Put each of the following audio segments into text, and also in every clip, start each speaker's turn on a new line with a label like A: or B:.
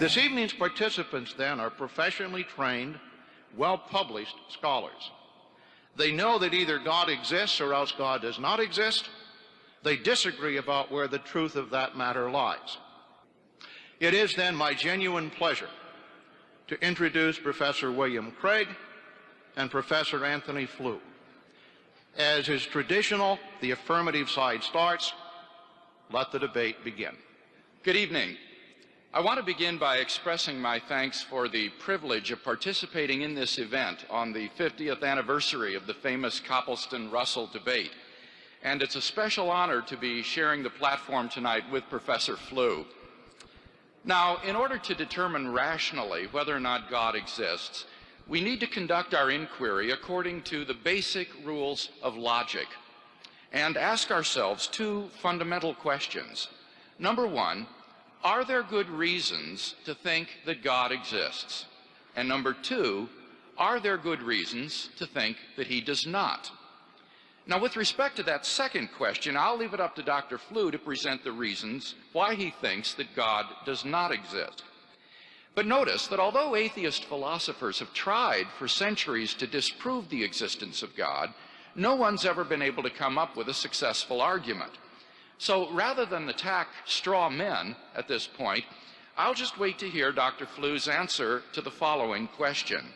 A: This evening's participants, then, are professionally trained, well-published scholars. They know that either God exists or else God does not exist. They disagree about where the truth of that matter lies. It is, then, my genuine pleasure to introduce Professor William Craig and Professor Antony Flew. As is traditional, the affirmative side starts. Let the debate begin.
B: Good evening. I want to begin by expressing my thanks for the privilege of participating in this event on the 50th anniversary of the famous Copleston-Russell debate. And it's a special honor to be sharing the platform tonight with Professor Flew. Now, in order to determine rationally whether or not God exists, we need to conduct our inquiry according to the basic rules of logic and ask ourselves two fundamental questions. Number one, are there good reasons to think that God exists? And number two, are there good reasons to think that he does not? Now, with respect to that second question, I'll leave it up to Dr. Flew to present the reasons why he thinks that God does not exist. But notice that although atheist philosophers have tried for centuries to disprove the existence of God, no one's ever been able to come up with a successful argument. So rather than attack straw men at this point, I'll just wait to hear Dr. Flew's answer to the following question.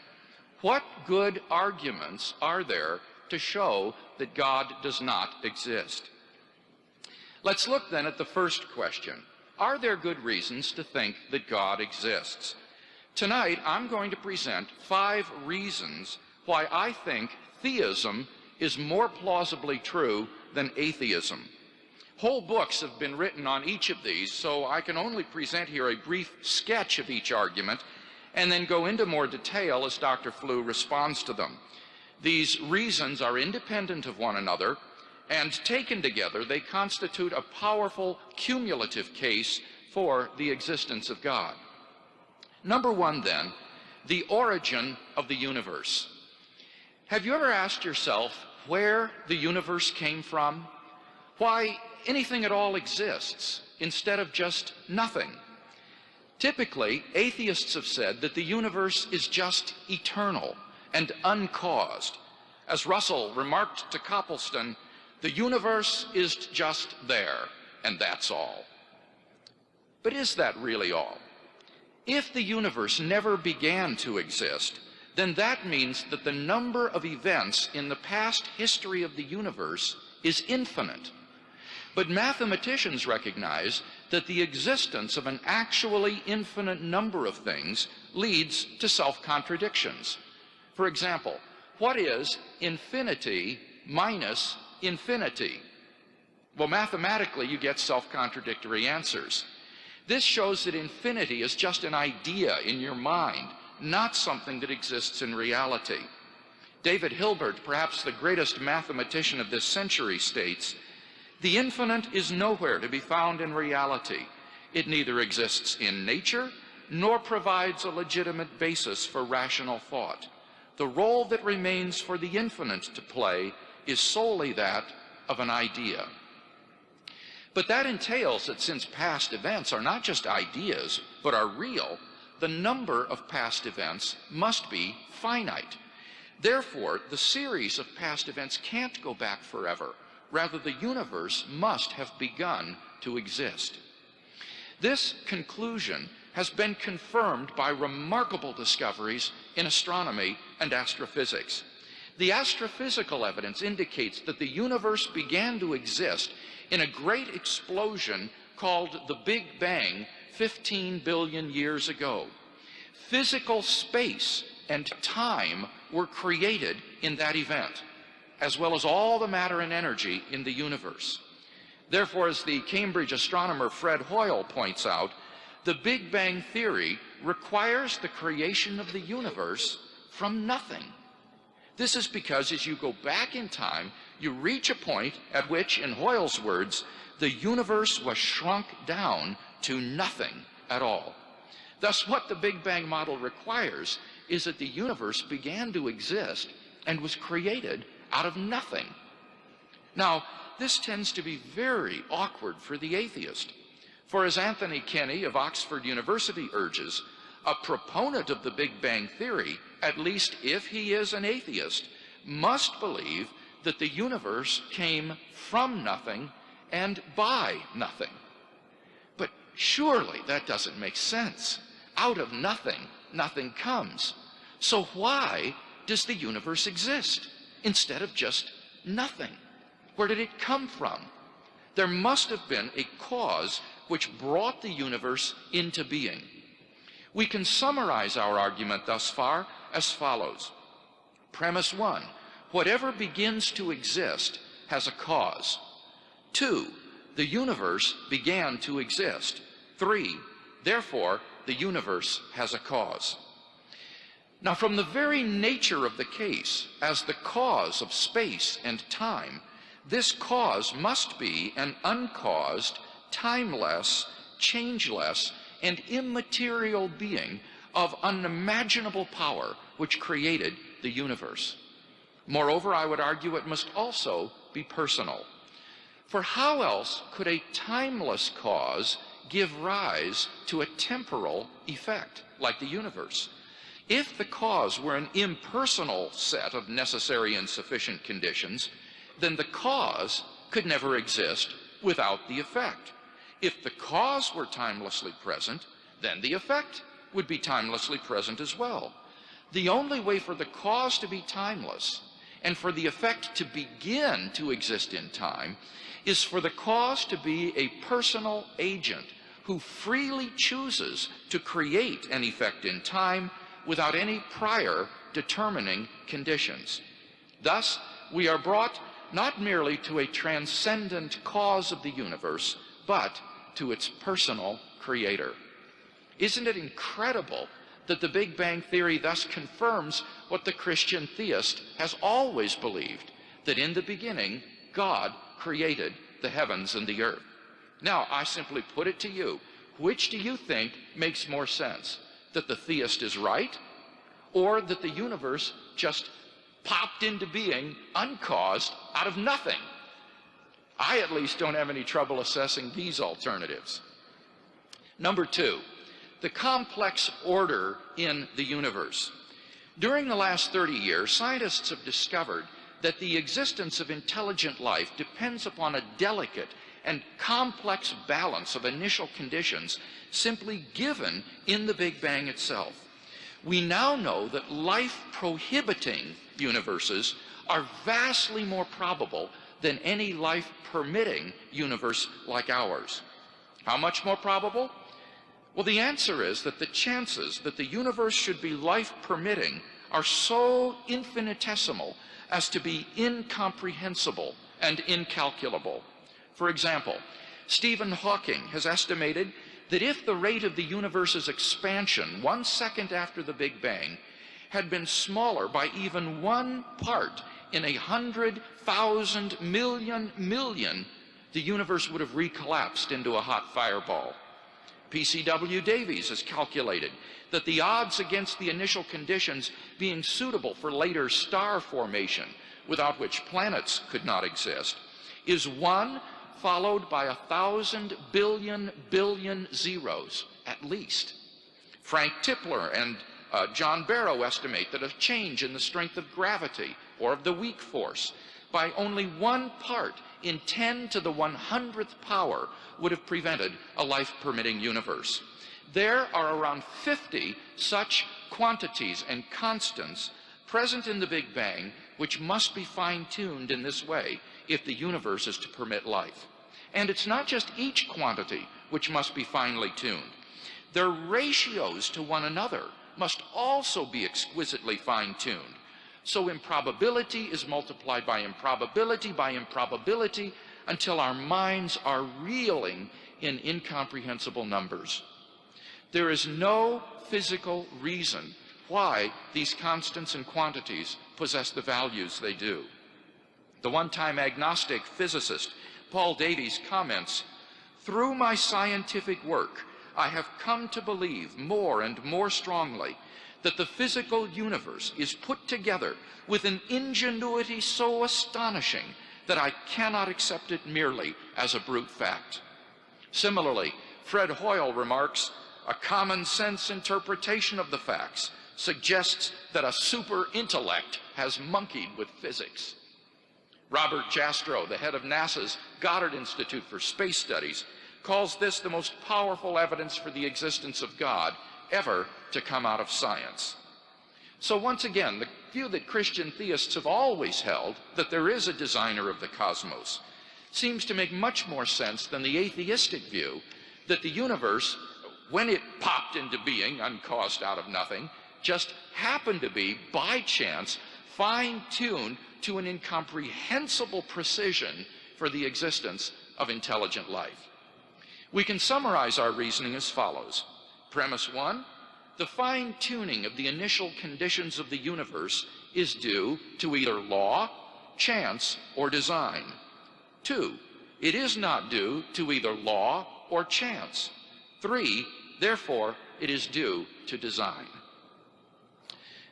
B: What good arguments are there to show that God does not exist? Let's look then at the first question. Are there good reasons to think that God exists? Tonight, I'm going to present 5 reasons why I think theism is more plausibly true than atheism. Whole books have been written on each of these, so I can only present here a brief sketch of each argument and then go into more detail as Dr. Flew responds to them. These reasons are independent of one another, and taken together, they constitute a powerful cumulative case for the existence of God. Number one, then, the origin of the universe. Have you ever asked yourself where the universe came from? Why anything at all exists instead of just nothing? Typically, atheists have said that the universe is just eternal and uncaused. As Russell remarked to Copleston, the universe is just there, and that's all. But is that really all? If the universe never began to exist, then that means that the number of events in the past history of the universe is infinite. But mathematicians recognize that the existence of an actually infinite number of things leads to self-contradictions. For example, what is infinity minus infinity? Well, mathematically, you get self-contradictory answers. This shows that infinity is just an idea in your mind, not something that exists in reality. David Hilbert, perhaps the greatest mathematician of this century, states, "The infinite is nowhere to be found in reality. It neither exists in nature nor provides a legitimate basis for rational thought. The role that remains for the infinite to play is solely that of an idea." But that entails that since past events are not just ideas, but are real, the number of past events must be finite. Therefore, the series of past events can't go back forever. Rather, the universe must have begun to exist. This conclusion has been confirmed by remarkable discoveries in astronomy and astrophysics. The astrophysical evidence indicates that the universe began to exist in a great explosion called the Big Bang 15 billion years ago. Physical space and time were created in that event, as well as all the matter and energy in the universe. Therefore, as the Cambridge astronomer Fred Hoyle points out, the Big Bang theory requires the creation of the universe from nothing. This is because as you go back in time, you reach a point at which, in Hoyle's words, the universe was shrunk down to nothing at all. Thus, what the Big Bang model requires is that the universe began to exist and was created out of nothing. Now, this tends to be very awkward for the atheist, For as Anthony Kenny of Oxford University urges, a proponent of the Big Bang Theory, at least if he is an atheist, must believe that the universe came from nothing and by nothing. But surely that doesn't make sense. Out of nothing, nothing comes. So why does the universe exist instead of just nothing? Where did it come from? There must have been a cause which brought the universe into being. We can summarize our argument thus far as follows. Premise 1, whatever begins to exist has a cause. 2, the universe began to exist. 3, therefore, the universe has a cause. Now, from the very nature of the case, as the cause of space and time, this cause must be an uncaused, timeless, changeless, and immaterial being of unimaginable power which created the universe. Moreover, I would argue it must also be personal. For how else could a timeless cause give rise to a temporal effect like the universe? If the cause were an impersonal set of necessary and sufficient conditions, then the cause could never exist without the effect. If the cause were timelessly present, then the effect would be timelessly present as well. The only way for the cause to be timeless and for the effect to begin to exist in time is for the cause to be a personal agent who freely chooses to create an effect in time without any prior determining conditions. Thus, we are brought not merely to a transcendent cause of the universe, but to its personal creator. Isn't it incredible that the Big Bang Theory thus confirms what the Christian theist has always believed, that in the beginning, God created the heavens and the earth? Now, I simply put it to you, which do you think makes more sense? That the theist is right, or that the universe just popped into being uncaused out of nothing? I at least don't have any trouble assessing these alternatives. Number 2, the complex order in the universe. During the last 30 years, scientists have discovered that the existence of intelligent life depends upon a delicate and complex balance of initial conditions simply given in the Big Bang itself. We now know that life-prohibiting universes are vastly more probable than any life-permitting universe like ours. How much more probable? Well, the answer is that the chances that the universe should be life-permitting are so infinitesimal as to be incomprehensible and incalculable. For example, Stephen Hawking has estimated that if the rate of the universe's expansion 1 second after the Big Bang had been smaller by even 1 part in 100,000 million, the universe would have recollapsed into a hot fireball. P.C.W. Davies has calculated that the odds against the initial conditions being suitable for later star formation, without which planets could not exist, is 1 followed by 1,000 billion zeros, at least. Frank Tipler and John Barrow estimate that a change in the strength of gravity or of the weak force by only 1 part in 10 to the 100th power would have prevented a life-permitting universe. There are around 50 such quantities and constants present in the Big Bang which must be fine-tuned in this way if the universe is to permit life. And it's not just each quantity which must be finely tuned. Their ratios to one another must also be exquisitely fine-tuned. So improbability is multiplied by improbability until our minds are reeling in incomprehensible numbers. There is no physical reason why these constants and quantities possess the values they do. The one-time agnostic physicist Paul Davies comments, "Through my scientific work, I have come to believe more and more strongly that the physical universe is put together with an ingenuity so astonishing that I cannot accept it merely as a brute fact." Similarly, Fred Hoyle remarks, "A common sense interpretation of the facts suggests that a super intellect has monkeyed with physics." Robert Jastrow, the head of NASA's Goddard Institute for Space Studies, calls this the most powerful evidence for the existence of God ever to come out of science. So once again, the view that Christian theists have always held, that there is a designer of the cosmos, seems to make much more sense than the atheistic view that the universe, when it popped into being, uncaused out of nothing, just happened to be, by chance, fine-tuned to an incomprehensible precision for the existence of intelligent life. We can summarize our reasoning as follows. Premise 1, the fine-tuning of the initial conditions of the universe is due to either law, chance, or design. 2, it is not due to either law or chance. 3, therefore, it is due to design.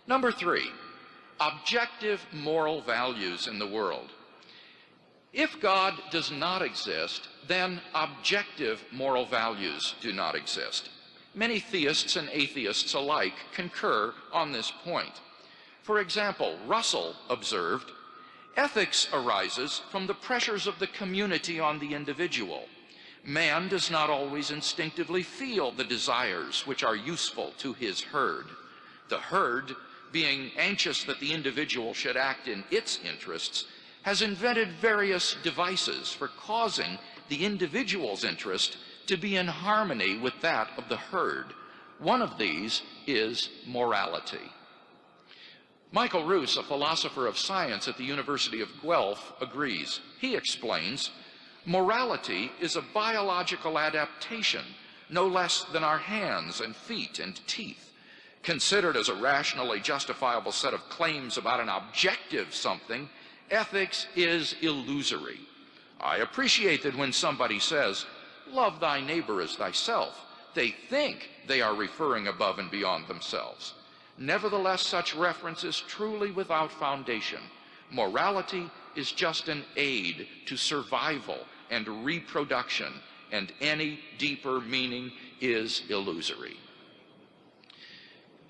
B: Number 3, objective moral values in the world. If God does not exist, then objective moral values do not exist. Many theists and atheists alike concur on this point. For example, Rusell observed, "Ethics arises from the pressures of the community on the individual. Man does not always instinctively feel the desires which are useful to his herd. The herd, being anxious that the individual should act in its interests, has invented various devices for causing the individual's interest to be in harmony with that of the herd. One of these is morality." Michael Roos, a philosopher of science at the University of Guelph, agrees. He explains, "Morality is a biological adaptation, no less than our hands and feet and teeth. Considered as a rationally justifiable set of claims about an objective something, ethics is illusory. I appreciate that when somebody says, 'Love thy neighbor as thyself,' they think they are referring above and beyond themselves. Nevertheless, such reference is truly without foundation. Morality is just an aid to survival and reproduction, and any deeper meaning is illusory."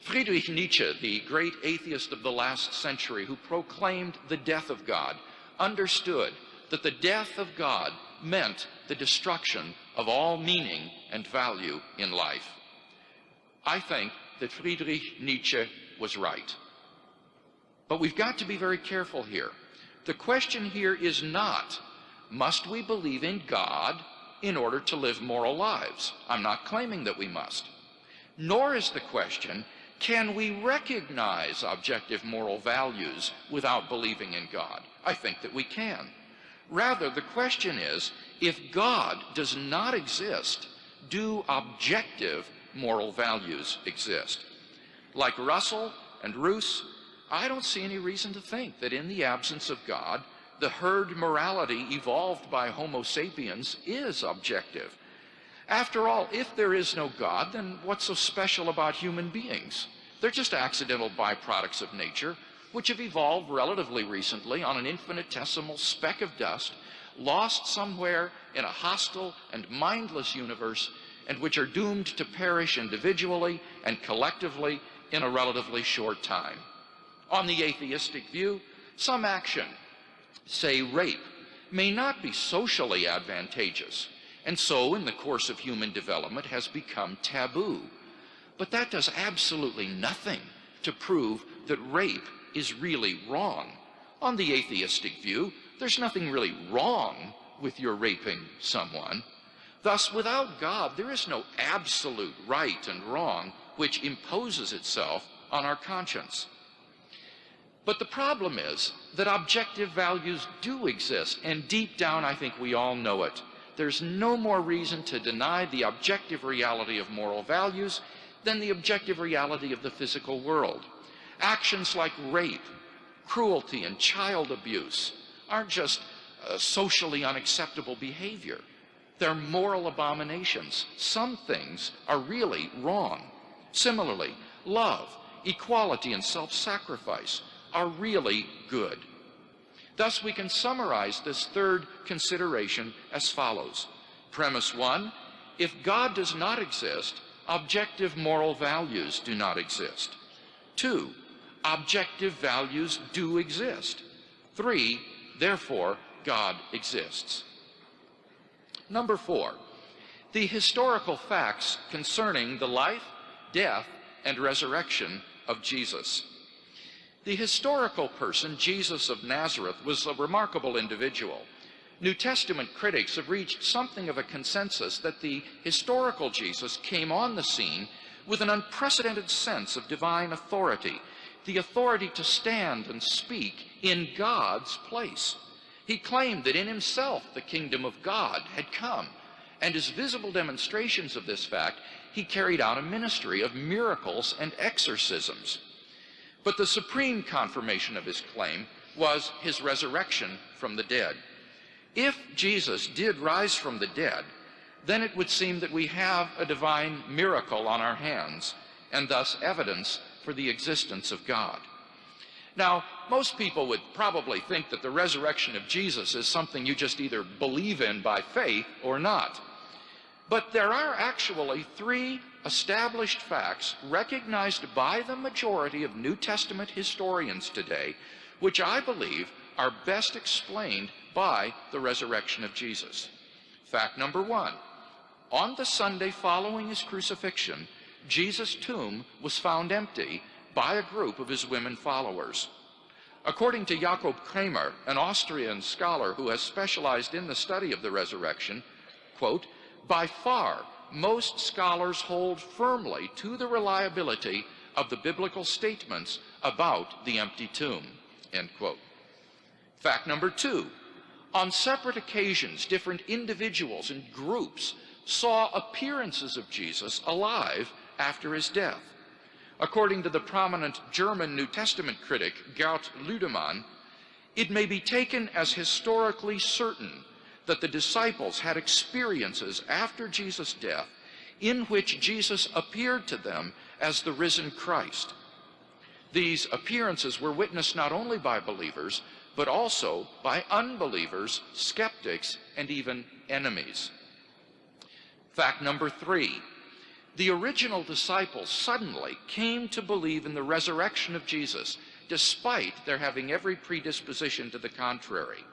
B: Friedrich Nietzsche, the great atheist of the last century who proclaimed the death of God, understood that the death of God meant the destruction of all meaning and value in life. I think that Friedrich Nietzsche was right. But we've got to be very careful here. The question here is not, must we believe in God in order to live moral lives? I'm not claiming that we must. Nor is the question, can we recognize objective moral values without believing in God? I think that we can. Rather, the question is, if God does not exist, do objective moral values exist? Like Russell and Roos, I don't see any reason to think that in the absence of God, the herd morality evolved by Homo sapiens is objective. After all, if there is no God, then what's so special about human beings? They're just accidental byproducts of nature, which have evolved relatively recently on an infinitesimal speck of dust, lost somewhere in a hostile and mindless universe, and which are doomed to perish individually and collectively in a relatively short time. On the atheistic view, some action, say rape, may not be socially advantageous, and so in the course of human development has become taboo. But that does absolutely nothing to prove that rape is really wrong. On the atheistic view, there's nothing really wrong with your raping someone. Thus, without God, there is no absolute right and wrong which imposes itself on our conscience. But the problem is that objective values do exist, and deep down I think we all know it. There's no more reason to deny the objective reality of moral values than the objective reality of the physical world. Actions like rape, cruelty, and child abuse aren't just socially unacceptable behavior. They're moral abominations. Some things are really wrong. Similarly, love, equality, and self-sacrifice are really good. Thus, we can summarize this third consideration as follows. Premise 1, if God does not exist, objective moral values do not exist. 2, objective values do exist. 3, therefore, God exists. Number 4, the historical facts concerning the life, death, and resurrection of Jesus. The historical person, Jesus of Nazareth, was a remarkable individual. New Testament critics have reached something of a consensus that the historical Jesus came on the scene with an unprecedented sense of divine authority, the authority to stand and speak in God's place. He claimed that in himself the kingdom of God had come, and as visible demonstrations of this fact, he carried out a ministry of miracles and exorcisms. But the supreme confirmation of his claim was his resurrection from the dead. If Jesus did rise from the dead, then it would seem that we have a divine miracle on our hands, and thus evidence for the existence of God. Now, most people would probably think that the resurrection of Jesus is something you just either believe in by faith or not. But there are actually 3 established facts recognized by the majority of New Testament historians today, which I believe are best explained by the resurrection of Jesus. Fact number 1, on the Sunday following his crucifixion, Jesus' tomb was found empty by a group of his women followers. According to Jakob Kramer, an Austrian scholar who has specialized in the study of the resurrection, quote, by far, most scholars hold firmly to the reliability of the biblical statements about the empty tomb, end quote. Fact number 2, on separate occasions, different individuals and groups saw appearances of Jesus alive after his death. According to the prominent German New Testament critic Gert Lüdemann, it may be taken as historically certain that the disciples had experiences after Jesus' death in which Jesus appeared to them as the risen Christ. These appearances were witnessed not only by believers, but also by unbelievers, skeptics, and even enemies. Fact number 3, the original disciples suddenly came to believe in the resurrection of Jesus, despite their having every predisposition to the contrary.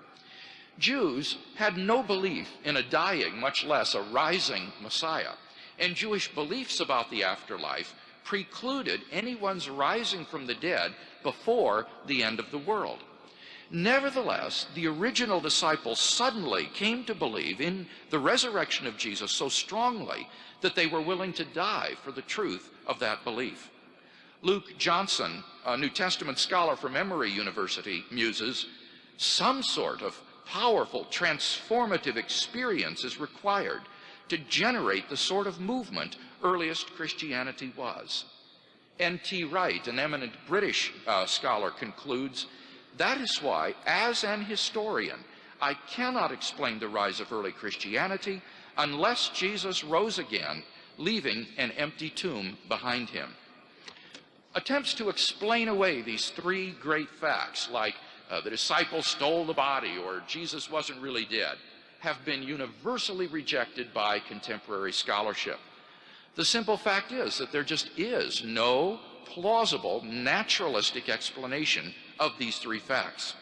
B: Jews had no belief in a dying, much less a rising Messiah, and Jewish beliefs about the afterlife precluded anyone's rising from the dead before the end of the world. Nevertheless, the original disciples suddenly came to believe in the resurrection of Jesus so strongly that they were willing to die for the truth of that belief. Luke Johnson, a New Testament scholar from Emory University, muses, some sort of powerful, transformative experience is required to generate the sort of movement earliest Christianity was. N.T. Wright, an eminent British scholar, concludes, that is why, as an historian, I cannot explain the rise of early Christianity unless Jesus rose again, leaving an empty tomb behind him. Attempts to explain away these 3 great facts, like the disciples stole the body or Jesus wasn't really dead, have been universally rejected by contemporary scholarship. The simple fact is that there just is no plausible, naturalistic explanation of these 3 facts.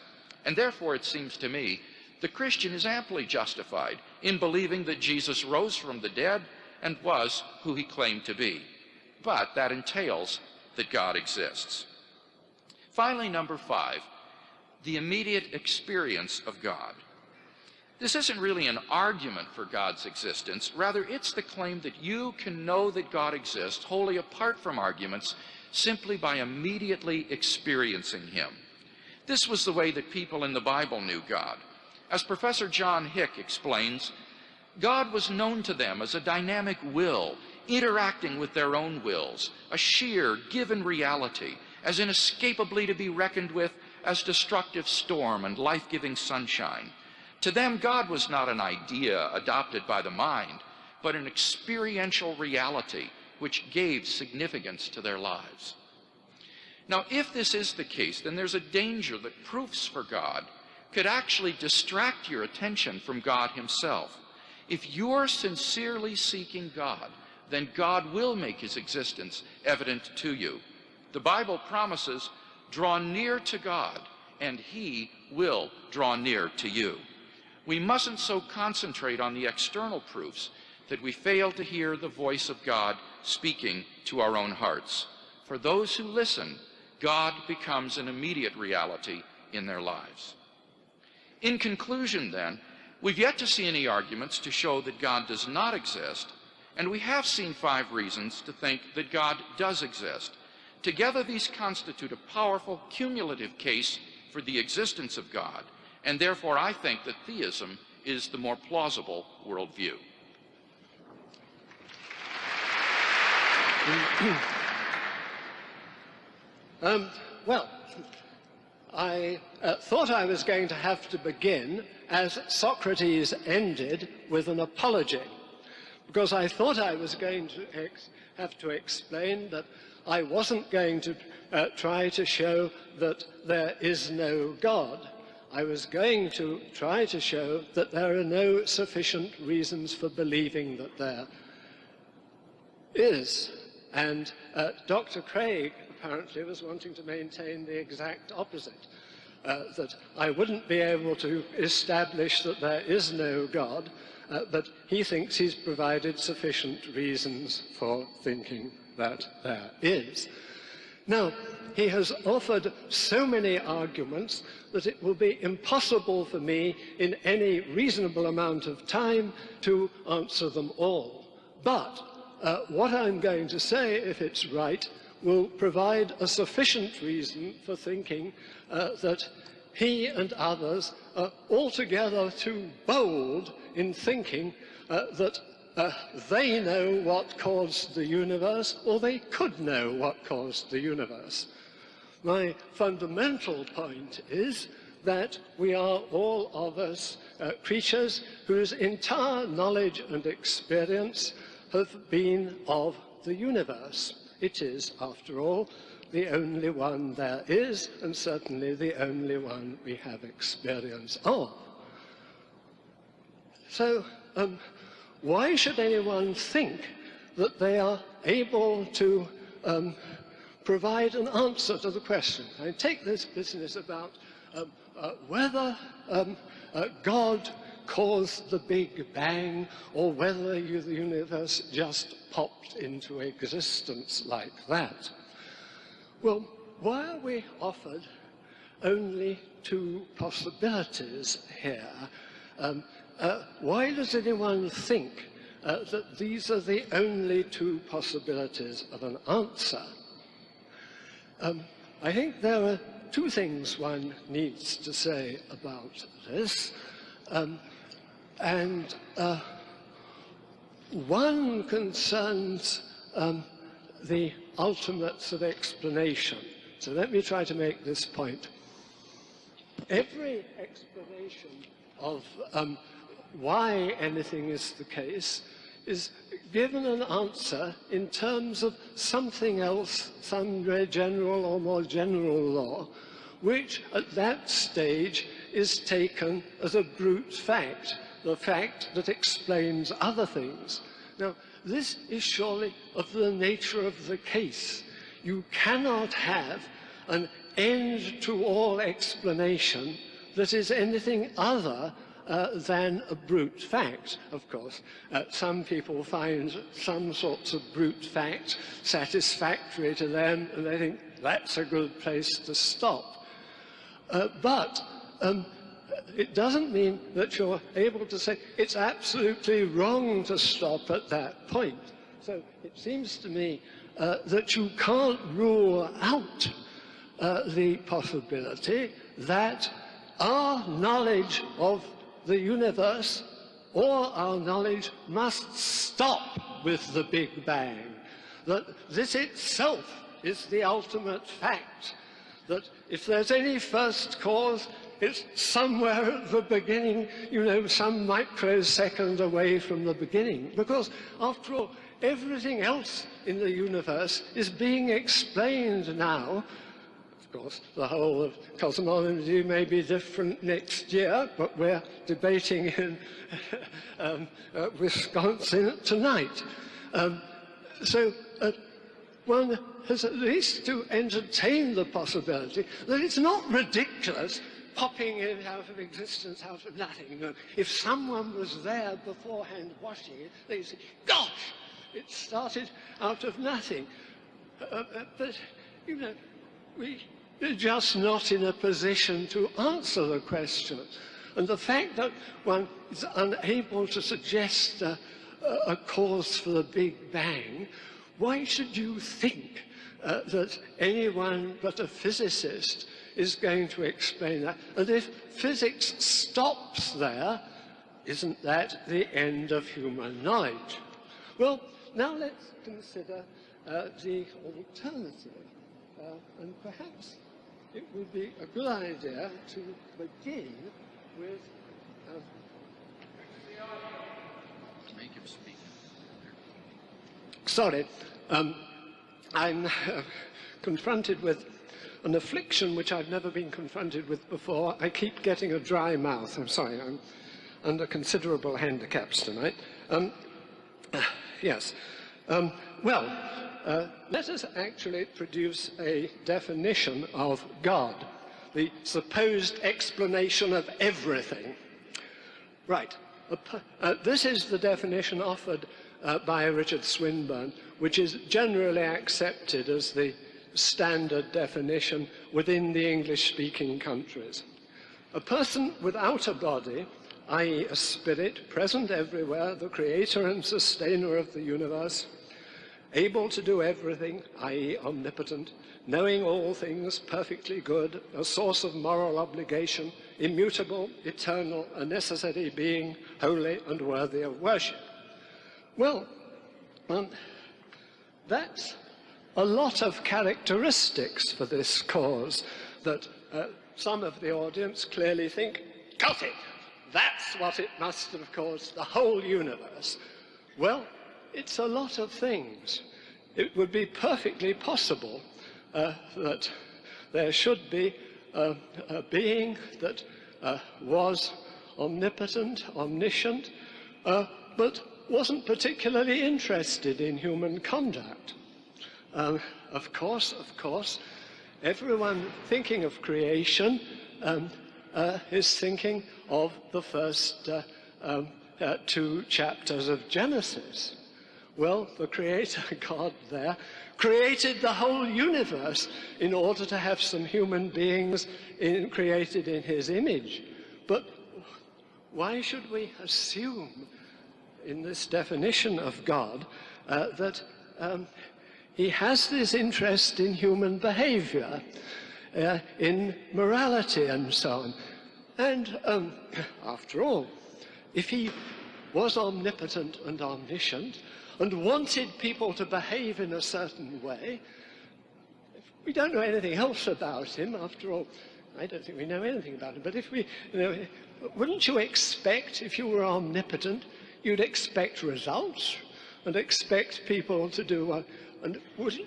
B: And therefore, it seems to me, the Christian is amply justified in believing that Jesus rose from the dead and was who he claimed to be. But that entails that God exists. Finally, number 5, the immediate experience of God. This isn't really an argument for God's existence. Rather, it's the claim that you can know that God exists wholly apart from arguments simply by immediately experiencing him. This was the way that people in the Bible knew God. As Professor John Hick explains, God was known to them as a dynamic will, interacting with their own wills, a sheer given reality, as inescapably to be reckoned with as destructive storm and life-giving sunshine. To them, God was not an idea adopted by the mind, but an experiential reality which gave significance to their lives. Now, if this is the case, then there's a danger that proofs for God could actually distract your attention from God himself. If you're sincerely seeking God, then God will make his existence evident to you. The Bible promises, draw near to God, and he will draw near to you. We mustn't so concentrate on the external proofs that we fail to hear the voice of God speaking to our own hearts. For those who listen, God becomes an immediate reality in their lives. In conclusion, then, we've yet to see any arguments to show that God does not exist, and we have seen 5 reasons to think that God does exist. Together, these constitute a powerful cumulative case for the existence of God, and therefore I think that theism is the more plausible worldview.
C: Well, I thought I was going to have to begin as Socrates ended, with an apology, because I thought I was going to have to explain that I wasn't going to try to show that there is no God. I was going to try to show that there are no sufficient reasons for believing that there is. And Dr. Craig apparently was wanting to maintain the exact opposite, that I wouldn't be able to establish that there is no God, but he thinks he's provided sufficient reasons for thinking that there is. Now, he has offered so many arguments that it will be impossible for me in any reasonable amount of time to answer them all. But what I'm going to say, if it's right, will provide a sufficient reason for thinking that he and others are altogether too bold in thinking that they know what caused the universe, or they could know what caused the universe. My fundamental point is that we are all of us creatures whose entire knowledge and experience have been of the universe. It is, after all, the only one there is, and certainly the only one we have experience of. So, why should anyone think that they are able to provide an answer to the question? I take this business about whether God caused the Big Bang, or whether the universe just popped into existence like that. Well, why are we offered only 2 possibilities here? Why does anyone think that these are the only 2 possibilities of an answer? I think there are 2 things one needs to say about this. One concerns the ultimates of explanation. So let me try to make this point. Every explanation of why anything is the case is given an answer in terms of something else, some very general or more general law, which at that stage is taken as a brute fact, the fact that explains other things. Now, this is surely of the nature of the case. You cannot have an end to all explanation that is anything other than a brute fact. Of course, some people find some sorts of brute fact satisfactory to them, and they think that's a good place to stop. But it doesn't mean that you're able to say it's absolutely wrong to stop at that point. So it seems to me that you can't rule out the possibility that our knowledge of the universe or our knowledge must stop with the Big Bang, that this itself is the ultimate fact, that if there's any first cause, it's somewhere at the beginning, you know, some microsecond away from the beginning. Because, after all, everything else in the universe is being explained now. Of course, the whole of cosmology may be different next year, but we're debating in Wisconsin tonight. So one has at least to entertain the possibility that it's not ridiculous popping it out of existence, out of nothing. You know, if someone was there beforehand watching it, they'd say, gosh, it started out of nothing. But, you know, we're just not in a position to answer the question. And the fact that one is unable to suggest a cause for the Big Bang, why should you think that anyone but a physicist is going to explain that? And if physics stops there, isn't that the end of human knowledge? Well, now let's consider the alternative. And perhaps it would be a good idea to begin with...
B: Make him speak.
C: Sorry, I'm confronted with an affliction which I've never been confronted with before. I keep getting a dry mouth. I'm sorry, I'm under considerable handicaps tonight. Yes. Let us actually produce a definition of God, the supposed explanation of everything. Right. This is the definition offered by Richard Swinburne, which is generally accepted as the standard definition within the English-speaking countries. A person without a body, i.e. a spirit present everywhere, the creator and sustainer of the universe, able to do everything, i.e. omnipotent, knowing all things, perfectly good, a source of moral obligation, immutable, eternal, a necessary being, holy and worthy of worship. Well, that's a lot of characteristics for this cause that some of the audience clearly think, got it, that's what it must have caused the whole universe. Well, it's a lot of things. It would be perfectly possible that there should be a being that was omnipotent, omniscient, but wasn't particularly interested in human conduct. Of course, everyone thinking of creation is thinking of the first 2 chapters of Genesis. Well, the Creator God there created the whole universe in order to have some human beings created in his image. But why should we assume in this definition of God that he has this interest in human behavior, in morality and so on? And after all, if he was omnipotent and omniscient and wanted people to behave in a certain way, we don't know anything else about him. After all, I don't think we know anything about him. But if we, wouldn't you expect, if you were omnipotent, you'd expect results and expect people to do and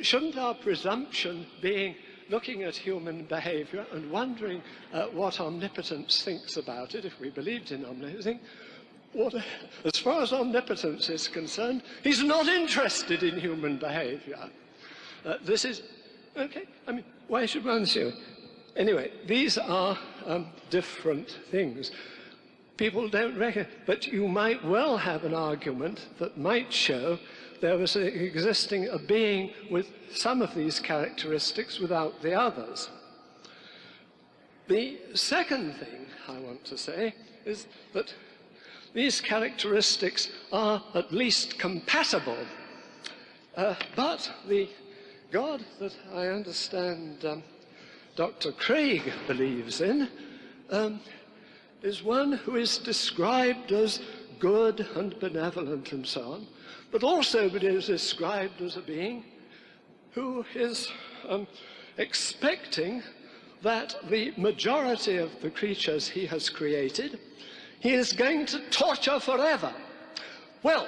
C: shouldn't our presumption being looking at human behavior and wondering what omnipotence thinks about it, if we believed in omnipotence, as far as omnipotence is concerned, he's not interested in human behavior. This is, okay, I mean, why should one assume? Anyway, these are different things. People don't reckon, but you might well have an argument that might show there was existing a being with some of these characteristics without the others. The second thing I want to say is that these characteristics are at least compatible, but the God that I understand Dr. Craig believes in is one who is described as good and benevolent and so on, but also is described as a being who is expecting that the majority of the creatures he has created, he is going to torture forever. Well,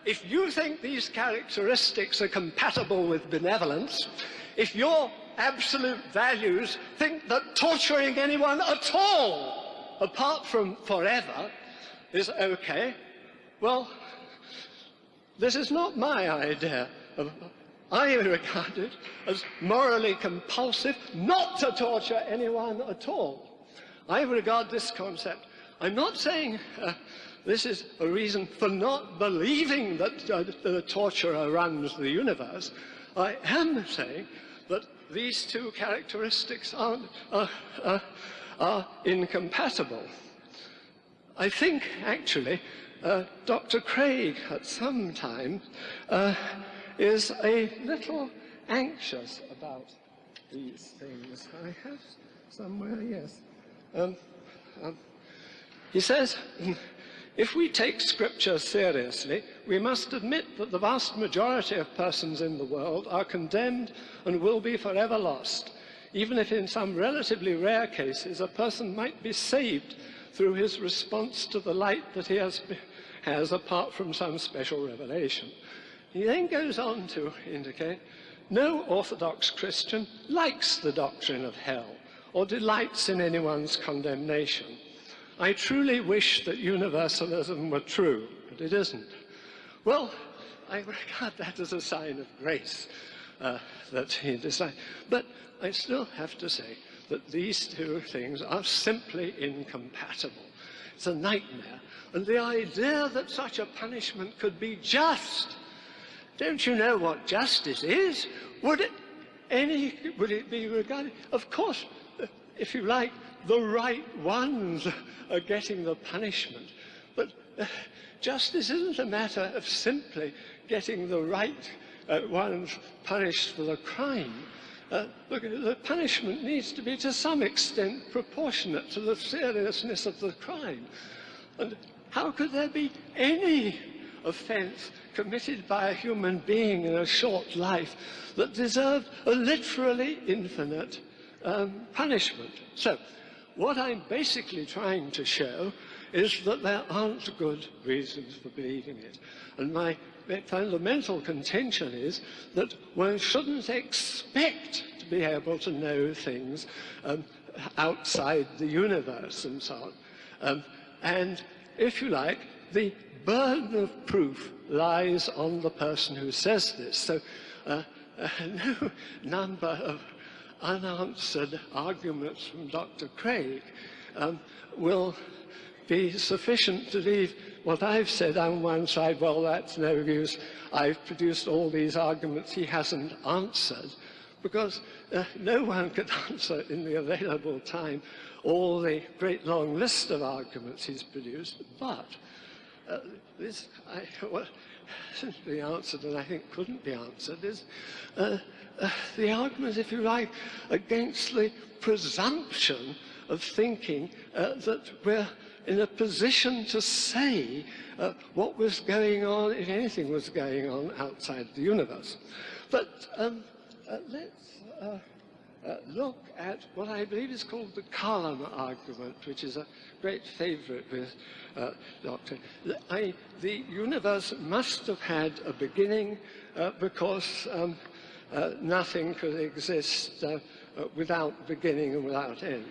C: if you think these characteristics are compatible with benevolence, if you're absolute values think that torturing anyone at all, apart from forever, is okay. Well, this is not my idea. I regard it as morally compulsive not to torture anyone at all. I regard this concept, I'm not saying this is a reason for not believing that the torturer runs the universe. I am saying that these two characteristics are incompatible. I think, actually, Dr. Craig at some time is a little anxious about these things. I have somewhere, yes. He says, if we take Scripture seriously, we must admit that the vast majority of persons in the world are condemned and will be forever lost, even if in some relatively rare cases a person might be saved through his response to the light that he has apart from some special revelation. He then goes on to indicate, no Orthodox Christian likes the doctrine of hell or delights in anyone's condemnation. I truly wish that universalism were true, but it isn't. Well, I regard that as a sign of grace that he decided. But I still have to say that these two things are simply incompatible. It's a nightmare. And the idea that such a punishment could be just, don't you know what justice is? Would it be regarded? Of course, if you like, the right ones are getting the punishment. But justice isn't a matter of simply getting the right ones punished for the crime. Look, the punishment needs to be to some extent proportionate to the seriousness of the crime. And how could there be any offense committed by a human being in a short life that deserved a literally infinite punishment? So, what I'm basically trying to show is that there aren't good reasons for believing it. And my fundamental contention is that one shouldn't expect to be able to know things outside the universe and so on. And if you like, the burden of proof lies on the person who says this. So no number of unanswered arguments from Dr. Craig will be sufficient to leave what I've said on one side, well, that's no use. I've produced all these arguments he hasn't answered, because no one could answer in the available time all the great long list of arguments he's produced. But what hasn't been answered, and I think couldn't be answered, is the argument, if you like, against the presumption of thinking that we're in a position to say what was going on, if anything was going on outside the universe. But let's look at what I believe is called the column argument, which is a great favorite with Dr. The universe must have had a beginning because nothing could exist without beginning and without end.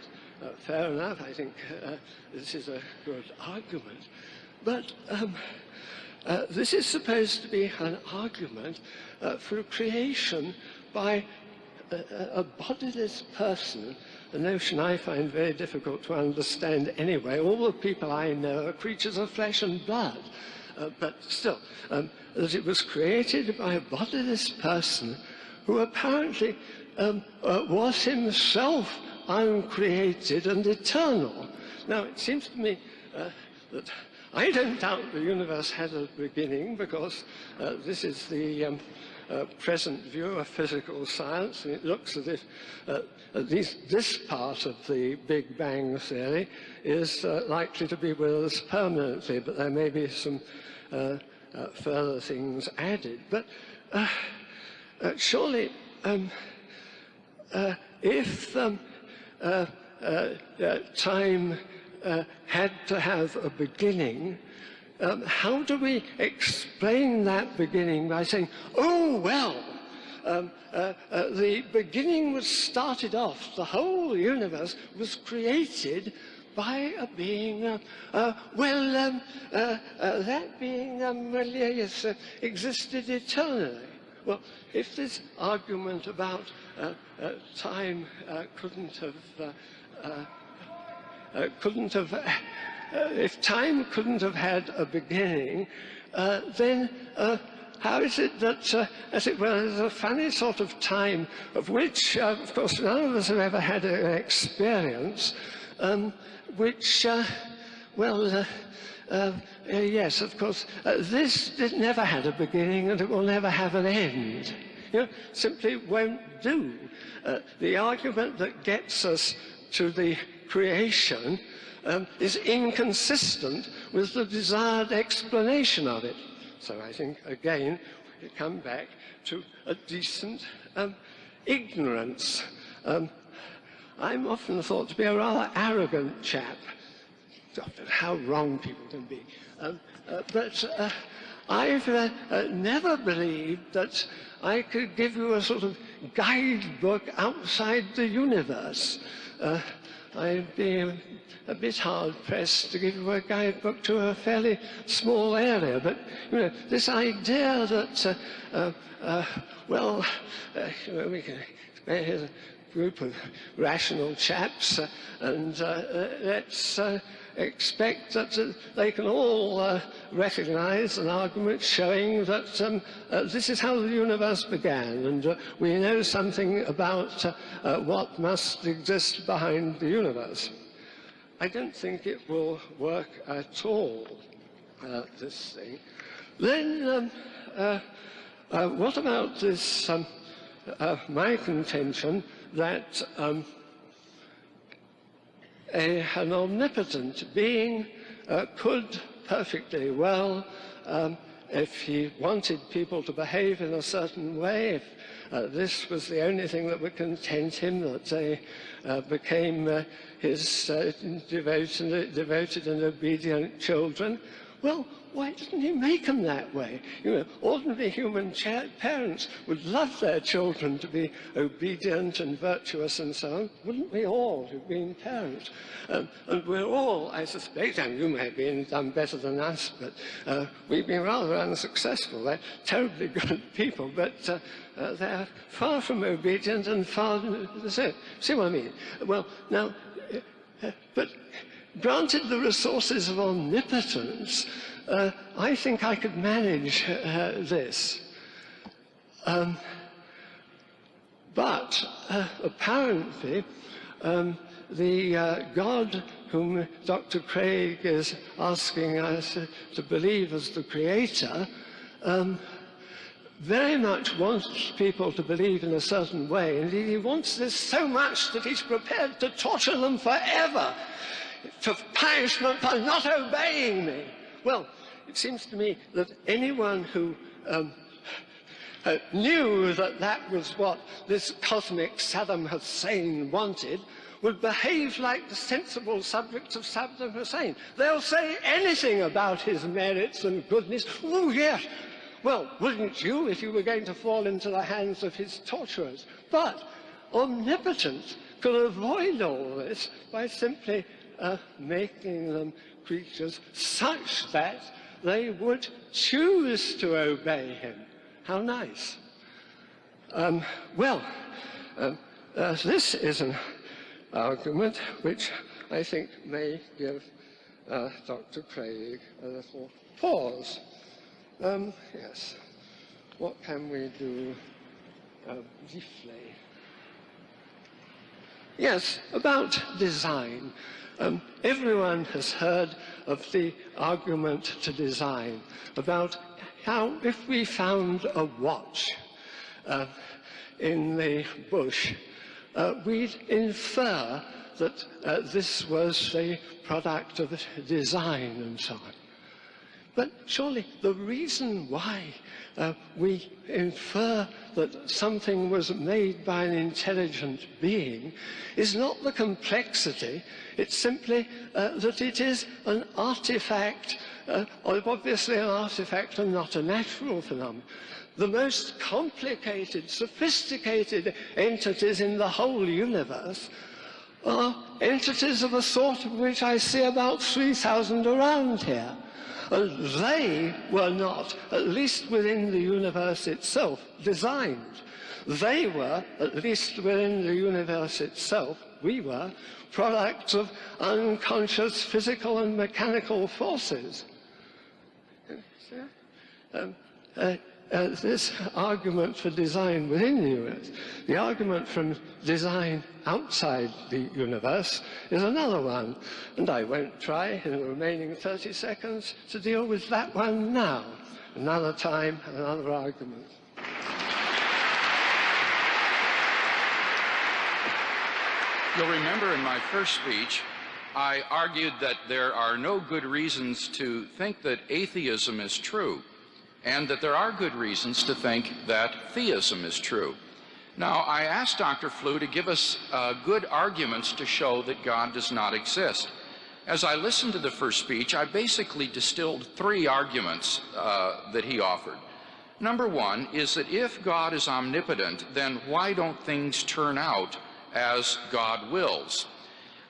C: Fair enough, I think this is a good argument. But this is supposed to be an argument for creation by a bodiless person, a notion I find very difficult to understand anyway. All the people I know are creatures of flesh and blood. But still, that it was created by a bodiless person who apparently was himself uncreated and eternal. Now, it seems to me that I don't doubt the universe had a beginning, because this is the present view of physical science, and it looks as if at least this part of the Big Bang theory is likely to be with us permanently, but there may be some further things added. But surely, if time had to have a beginning, how do we explain that beginning by saying, oh, well, the beginning was started off, the whole universe was created by a being, that being, yes, existed eternally. Well, if this argument about time if time couldn't have had a beginning, then how is it that, as it were, there's a funny sort of time of which, of course, none of us have ever had an experience, which, yes, of course, this never had a beginning and it will never have an end. You know, simply won't do. The argument that gets us to the creation is inconsistent with the desired explanation of it. So I think, again, we come back to a decent ignorance. I'm often thought to be a rather arrogant chap. How wrong people can be. But I've never believed that I could give you a sort of guidebook outside the universe. I'd be a bit hard-pressed to give you a guidebook to a fairly small area. But, you know, this idea that, we can, here's a group of rational chaps, and let's expect that they can all recognize an argument showing that this is how the universe began, and we know something about what must exist behind the universe. I don't think it will work at all, this thing. Then, what about this, my contention that an omnipotent being could perfectly well, if he wanted people to behave in a certain way, if this was the only thing that would content him, that they became his devoted and obedient children, well, why didn't he make them that way? You know, ordinary human parents would love their children to be obedient and virtuous and so on. Wouldn't we all who've been parents? And we're all, I suspect, and you may have done better than us, but we've been rather unsuccessful. They're terribly good people, but they're far from obedient and far... See what I mean? Well, now, but granted the resources of omnipotence, I think I could manage this. But apparently, the God whom Dr. Craig is asking us to believe as the creator very much wants people to believe in a certain way. Indeed, he wants this so much that he's prepared to torture them forever for punishment for not obeying me. Well, it seems to me that anyone who knew that that was what this cosmic Saddam Hussein wanted would behave like the sensible subjects of Saddam Hussein. They'll say anything about his merits and goodness. Oh, yes. Well, wouldn't you if you were going to fall into the hands of his torturers? But omnipotence could avoid all this by simply making them creatures such that they would choose to obey him. How nice. This is an argument which I think may give Dr. Craig a little pause. Yes. What can we do briefly? Yes, about design. Everyone has heard of the argument to design, about how if we found a watch in the bush, we'd infer that this was the product of design and so on. But surely the reason why we infer that something was made by an intelligent being is not the complexity, it's simply that it is an artifact, obviously an artifact and not a natural phenomenon. The most complicated, sophisticated entities in the whole universe are entities of a sort of which I see about 3,000 around here. And they were not, at least within the universe itself, designed. They were, at least within the universe itself, we were, products of unconscious physical and mechanical forces. This argument for design within the universe, the argument from design outside the universe is another one, and I won't try in the remaining 30 seconds to deal with that one now. Another time, another argument.
B: You'll remember in my first speech, I argued that there are no good reasons to think that atheism is true, and that there are good reasons to think that theism is true. Now, I asked Dr. Flew to give us good arguments to show that God does not exist. As I listened to the first speech, I basically distilled 3 arguments that he offered. Number 1 is that if God is omnipotent, then why don't things turn out as God wills?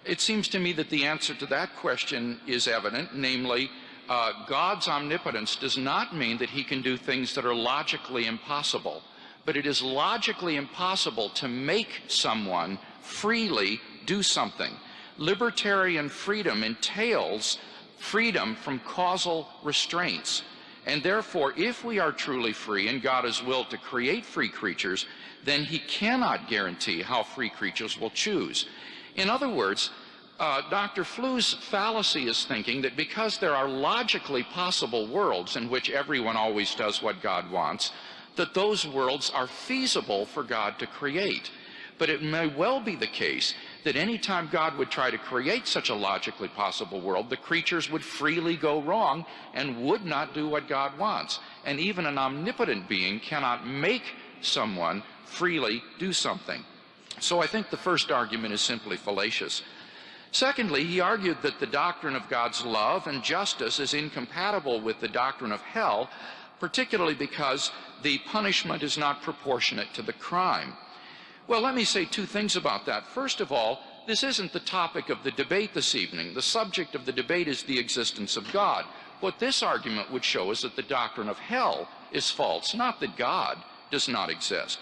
B: It seems to me that the answer to that question is evident, namely, God's omnipotence does not mean that he can do things that are logically impossible, but it is logically impossible to make someone freely do something. Libertarian freedom entails freedom from causal restraints. And therefore, if we are truly free and God is willed to create free creatures, then he cannot guarantee how free creatures will choose. In other words, Dr. Flew's fallacy is thinking that because there are logically possible worlds in which everyone always does what God wants, that those worlds are feasible for God to create. But it may well be the case that any time God would try to create such a logically possible world, the creatures would freely go wrong and would not do what God wants. And even an omnipotent being cannot make someone freely do something. So I think the first argument is simply fallacious. Secondly, he argued that the doctrine of God's love and justice is incompatible with the doctrine of hell, particularly because the punishment is not proportionate to the crime. Well, let me say 2 things about that. First of all, this isn't the topic of the debate this evening. The subject of the debate is the existence of God. What this argument would show is that the doctrine of hell is false, not that God does not exist.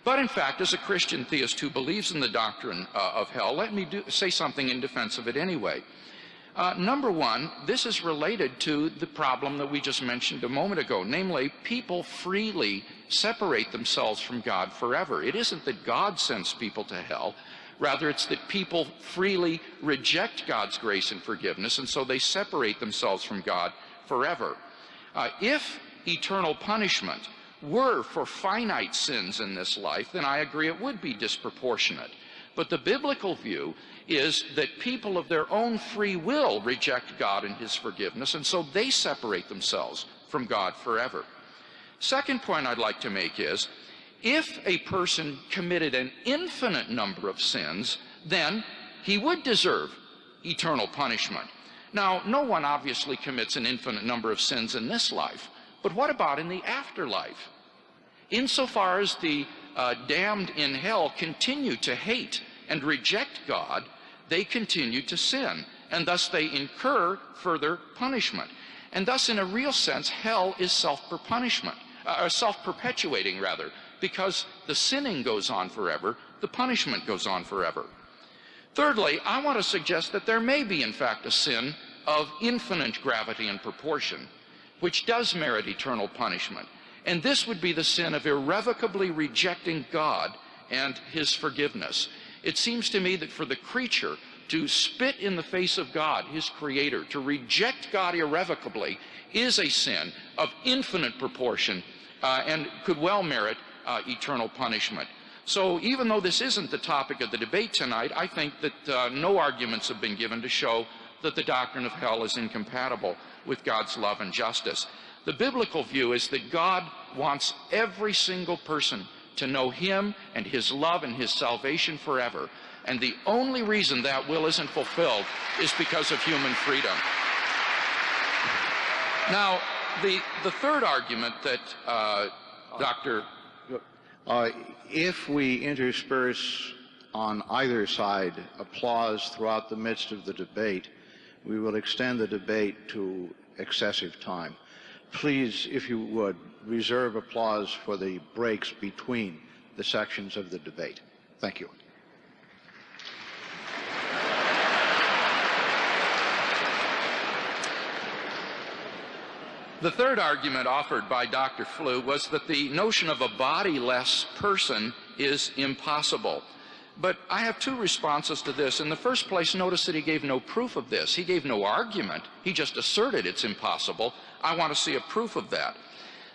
B: But in fact, as a Christian theist who believes in the doctrine of hell, let me say something in defense of it anyway. Number 1, this is related to the problem that we just mentioned a moment ago, namely, people freely separate themselves from God forever. It isn't that God sends people to hell. Rather, it's that people freely reject God's grace and forgiveness, and so they separate themselves from God forever. If eternal punishment were for finite sins in this life, then I agree it would be disproportionate. But the biblical view is that people of their own free will reject God and his forgiveness, and so they separate themselves from God forever. Second point I'd like to make is, if a person committed an infinite number of sins, then he would deserve eternal punishment. Now, no one obviously commits an infinite number of sins in this life, but what about in the afterlife? Insofar as the damned in hell continue to hate and reject God, they continue to sin, and thus they incur further punishment. And thus, in a real sense, hell is self-perpetuating rather, because the sinning goes on forever, the punishment goes on forever. Thirdly, I want to suggest that there may be, in fact, a sin of infinite gravity and proportion, which does merit eternal punishment. And this would be the sin of irrevocably rejecting God and his forgiveness. It seems to me that for the creature to spit in the face of God, his creator, to reject God irrevocably, is a sin of infinite proportion and could well merit eternal punishment. So even though this isn't the topic of the debate tonight, I think that no arguments have been given to show that the doctrine of hell is incompatible with God's love and justice. The biblical view is that God wants every single person to know him and his love and his salvation forever. And the only reason that will isn't fulfilled is because of human freedom. Now, the third argument that Dr.
A: If we intersperse on either side applause throughout the midst of the debate, we will extend the debate to excessive time. Please, if you would, reserve applause for the breaks between the sections of the debate. Thank you.
B: The third argument offered by Dr. Flew was that the notion of a bodiless person is impossible. But I have two responses to this. In the first place, notice that he gave no proof of this. He gave no argument. He just asserted it's impossible. I want to see a proof of that.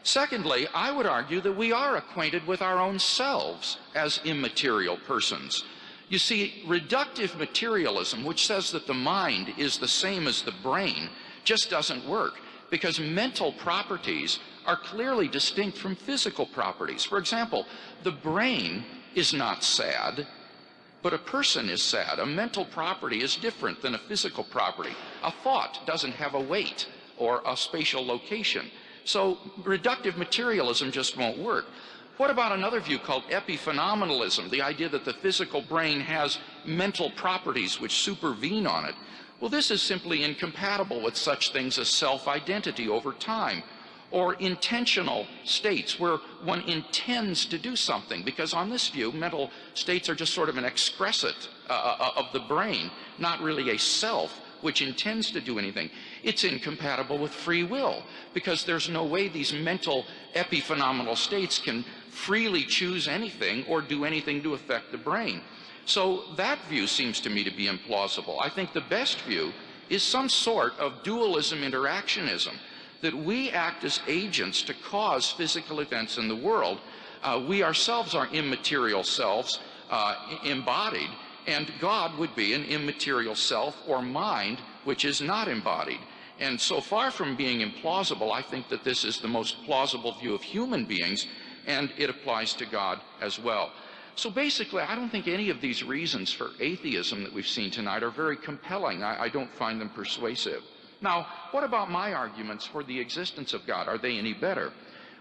B: Secondly, I would argue that we are acquainted with our own selves as immaterial persons. You see, reductive materialism, which says that the mind is the same as the brain, just doesn't work, because mental properties are clearly distinct from physical properties. For example, the brain is not sad, but a person is sad. A mental property is different than a physical property. A thought doesn't have a weight or a spatial location. So reductive materialism just won't work. What about another view called epiphenomenalism, the idea that the physical brain has mental properties which supervene on it? Well, this is simply incompatible with such things as self-identity over time, or intentional states where one intends to do something, because on this view, mental states are just sort of an excrescent of the brain, not really a self which intends to do anything. It's incompatible with free will, because there's no way these mental epiphenomenal states can freely choose anything or do anything to affect the brain. So that view seems to me to be implausible. I think the best view is some sort of dualism interactionism, that we act as agents to cause physical events in the world. We ourselves are immaterial selves embodied, and God would be an immaterial self or mind which is not embodied. And so far from being implausible, I think that this is the most plausible view of human beings, and it applies to God as well. So basically, I don't think any of these reasons for atheism that we've seen tonight are very compelling. I don't find them persuasive. Now, what about my arguments for the existence of God? Are they any better?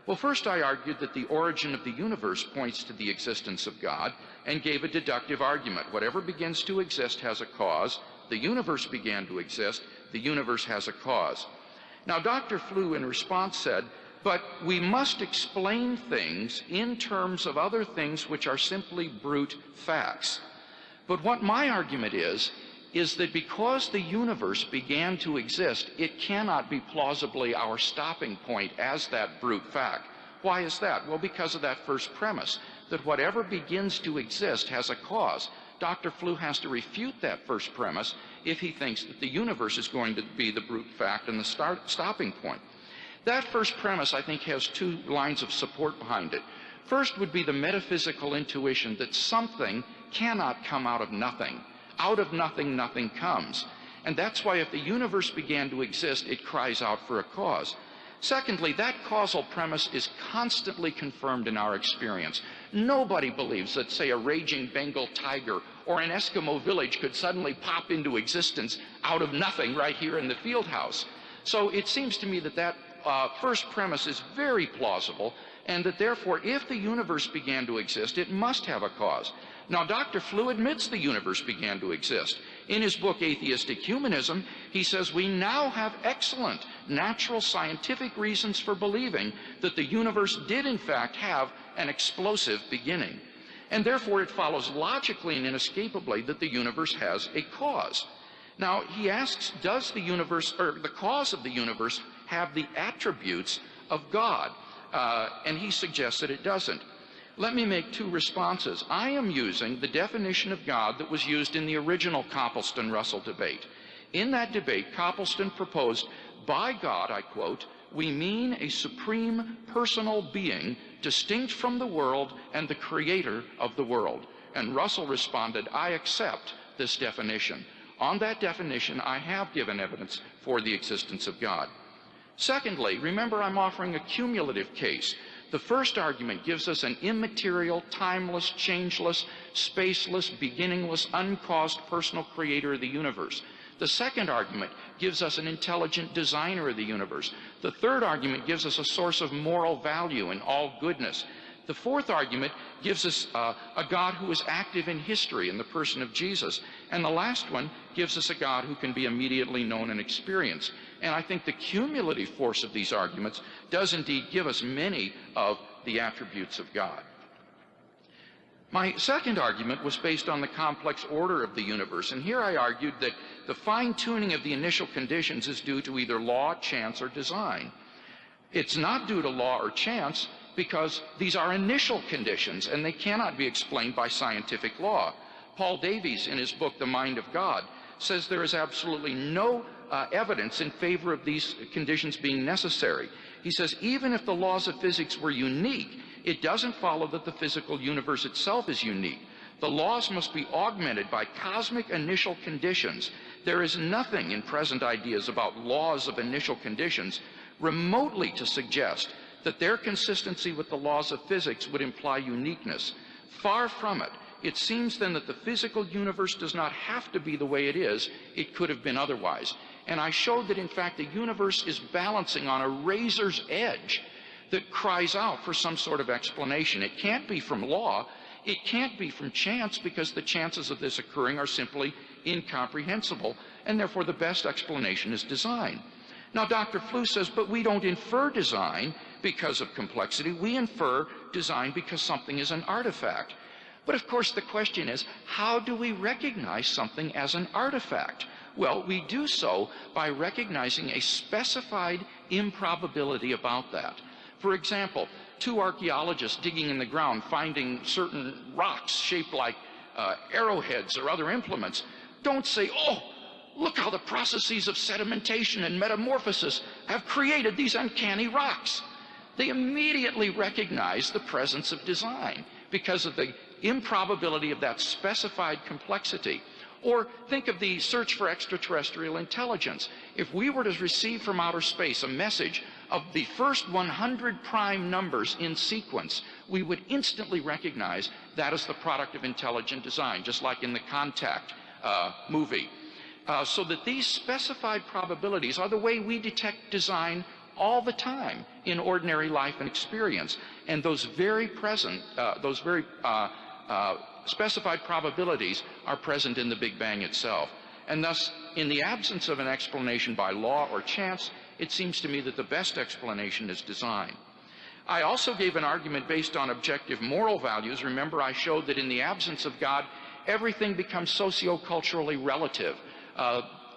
B: Well, first I argued that the origin of the universe points to the existence of God, and gave a deductive argument. Whatever begins to exist has a cause. The universe began to exist. The universe has a cause. Now, Dr. Flew in response said, but we must explain things in terms of other things which are simply brute facts. But what my argument is that because the universe began to exist, it cannot be plausibly our stopping point as that brute fact. Why is that? Well, because of that first premise, that whatever begins to exist has a cause. Dr. Flew has to refute that first premise if he thinks that the universe is going to be the brute fact and the stopping point. That first premise, I think, has two lines of support behind it. First would be the metaphysical intuition that something cannot come out of nothing. Out of nothing, nothing comes. And that's why if the universe began to exist, it cries out for a cause. Secondly, that causal premise is constantly confirmed in our experience. Nobody believes that, say, a raging Bengal tiger or an Eskimo village could suddenly pop into existence out of nothing right here in the field house. So it seems to me that that first premise is very plausible, and that therefore, if the universe began to exist, it must have a cause. Now, Dr. Flew admits the universe began to exist. In his book, Atheistic Humanism, he says we now have excellent natural scientific reasons for believing that the universe did in fact have an explosive beginning. And therefore, it follows logically and inescapably that the universe has a cause. Now, he asks, does the universe, or the cause of the universe, have the attributes of God? And he suggests that it doesn't. Let me make two responses. I am using the definition of God that was used in the original Copleston-Rusell debate. In that debate, Copleston proposed, by God, I quote, we mean a supreme personal being distinct from the world and the creator of the world. And Rusell responded, I accept this definition. On that definition, I have given evidence for the existence of God. Secondly, remember I'm offering a cumulative case. The first argument gives us an immaterial, timeless, changeless, spaceless, beginningless, uncaused personal creator of the universe. The second argument gives us an intelligent designer of the universe. The third argument gives us a source of moral value in all goodness. The fourth argument gives us a God who is active in history in the person of Jesus. And the last one gives us a God who can be immediately known and experienced. And I think the cumulative force of these arguments does indeed give us many of the attributes of God. My second argument was based on the complex order of the universe, and here I argued that the fine-tuning of the initial conditions is due to either law, chance, or design. It's not due to law or chance because these are initial conditions, and they cannot be explained by scientific law. Paul Davies, in his book, The Mind of God, says there is absolutely no evidence in favor of these conditions being necessary. He says, even if the laws of physics were unique, it doesn't follow that the physical universe itself is unique. The laws must be augmented by cosmic initial conditions. There is nothing in present ideas about laws of initial conditions remotely to suggest that their consistency with the laws of physics would imply uniqueness. Far from it. It seems then that the physical universe does not have to be the way it is. It could have been otherwise. And I showed that, in fact, the universe is balancing on a razor's edge that cries out for some sort of explanation. It can't be from law. It can't be from chance, because the chances of this occurring are simply incomprehensible, and therefore the best explanation is design. Now, Dr. Flew says, but we don't infer design because of complexity. We infer design because something is an artifact. But of course the question is, how do we recognize something as an artifact? Well, we do so by recognizing a specified improbability about that. For example, two archaeologists digging in the ground, finding certain rocks shaped like arrowheads or other implements, don't say, oh, look how the processes of sedimentation and metamorphosis have created these uncanny rocks. They immediately recognize the presence of design because of the improbability of that specified complexity. Or think of the search for extraterrestrial intelligence. If we were to receive from outer space a message of the first 100 prime numbers in sequence, we would instantly recognize that as the product of intelligent design, just like in the Contact movie. So that these specified probabilities are the way we detect design all the time in ordinary life and experience. And those very specified probabilities are present in the Big Bang itself. And thus, in the absence of an explanation by law or chance, it seems to me that the best explanation is design. I also gave an argument based on objective moral values. Remember, I showed that in the absence of God, everything becomes socio-culturally relative.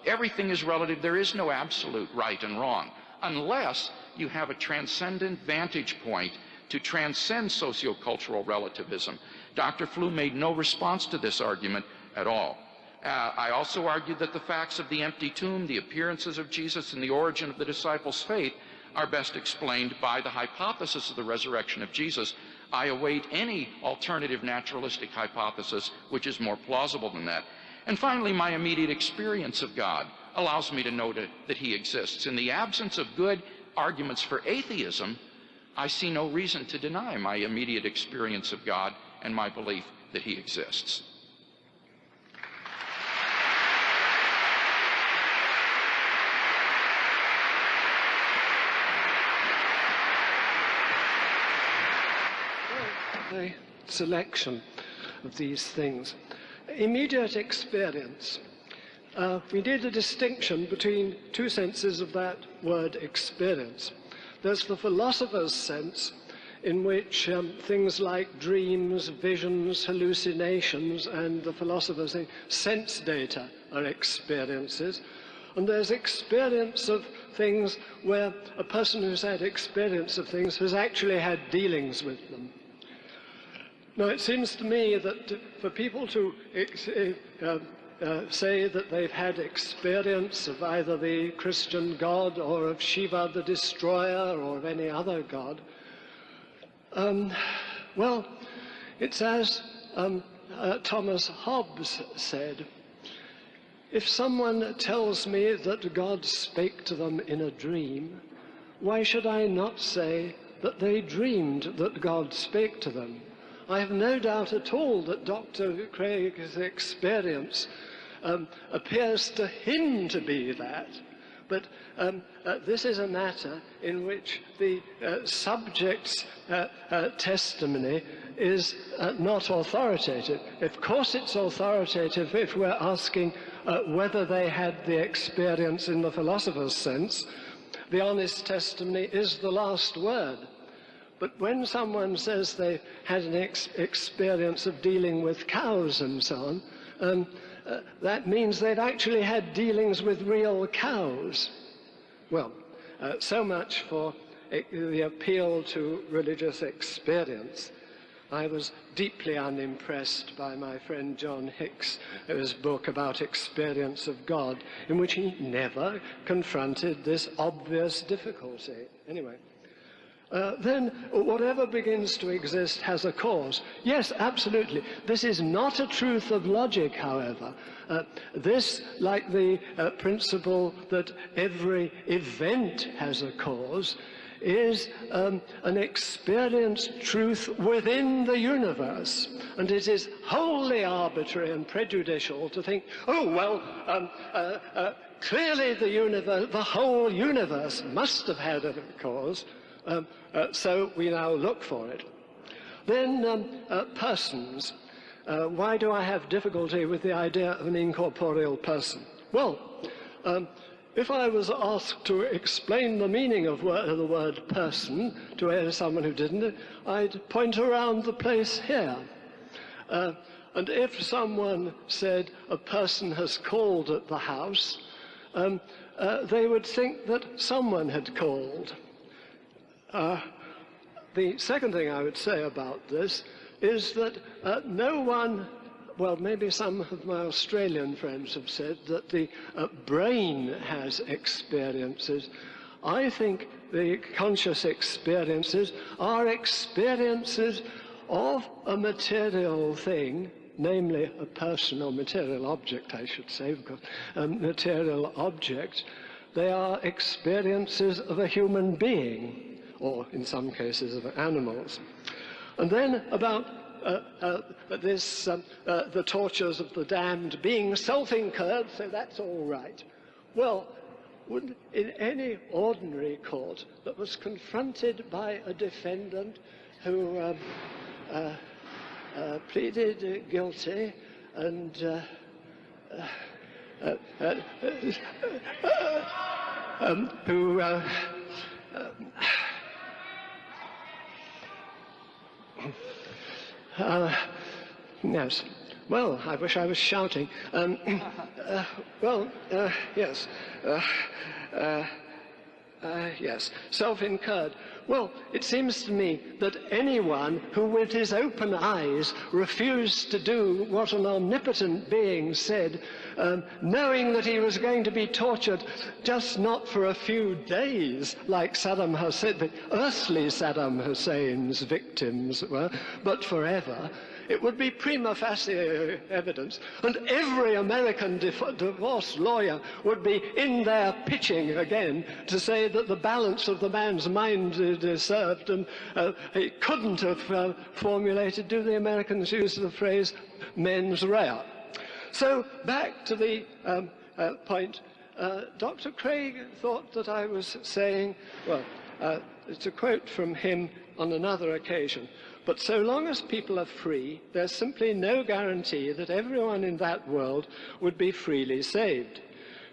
B: Everything is relative. There is no absolute right and wrong, unless you have a transcendent vantage point to transcend sociocultural relativism. Dr. Flew made no response to this argument at all. I also argued that the facts of the empty tomb, the appearances of Jesus, and the origin of the disciples' faith are best explained by the hypothesis of the resurrection of Jesus. I await any alternative naturalistic hypothesis which is more plausible than that. And finally, my immediate experience of God allows me to know that he exists. In the absence of good arguments for atheism, I see no reason to deny my immediate experience of God and my belief that he exists.
C: The selection of these things. Immediate experience. We did a distinction between two senses of that word experience. There's the philosopher's sense, in which things like dreams, visions, hallucinations, and the philosophers say sense data are experiences. And there's experience of things where a person who's had experience of things has actually had dealings with them. Now, it seems to me that for people to say that they've had experience of either the Christian God or of Shiva the Destroyer or of any other God, well, it's as Thomas Hobbes said, if someone tells me that God spake to them in a dream, why should I not say that they dreamed that God spake to them? I have no doubt at all that Dr. Craig's experience appears to him to be that. But this is a matter in which the subject's testimony is not authoritative. Of course it's authoritative if we're asking whether they had the experience in the philosopher's sense. The honest testimony is the last word. But when someone says they had an experience of dealing with cows and so on, that means they've actually had dealings with real cows. Well, so much for the appeal to religious experience. I was deeply unimpressed by my friend John Hicks's book about experience of God, in which he never confronted this obvious difficulty. Anyway. Then whatever begins to exist has a cause. Yes, absolutely. This is not a truth of logic, however. This, like the principle that every event has a cause, is an experienced truth within the universe. And it is wholly arbitrary and prejudicial to think, oh, well, clearly the whole universe must have had a cause. So we now look for it. Then persons. Why do I have difficulty with the idea of an incorporeal person? Well, if I was asked to explain the meaning of the word person to someone who didn't, I'd point around the place here. And if someone said a person has called at the house, they would think that someone had called. The second thing I would say about this is that no one, well, maybe some of my Australian friends have said that the brain has experiences. I think the conscious experiences are experiences of a material thing, namely a person or material object, I should say, because material object. They are experiences of a human being, or in some cases of animals. And then about the tortures of the damned being self-incurred, so that's all right. Well, in any ordinary court that was confronted by a defendant who pleaded guilty and who yes. Well, I wish I was shouting. Yes. Yes, self-incurred. Well, it seems to me that anyone who with his open eyes refused to do what an omnipotent being said, knowing that he was going to be tortured just not for a few days, like Saddam Hussein, the earthly Saddam Hussein's victims were, but forever, it would be prima facie evidence, and every American divorce lawyer would be in there pitching again to say that the balance of the man's mind is served, and he couldn't have formulated, do the Americans use the phrase, mens rea? So back to the point, Dr. Craig thought that I was saying, well, it's a quote from him on another occasion, but so long as people are free, there's simply no guarantee that everyone in that world would be freely saved.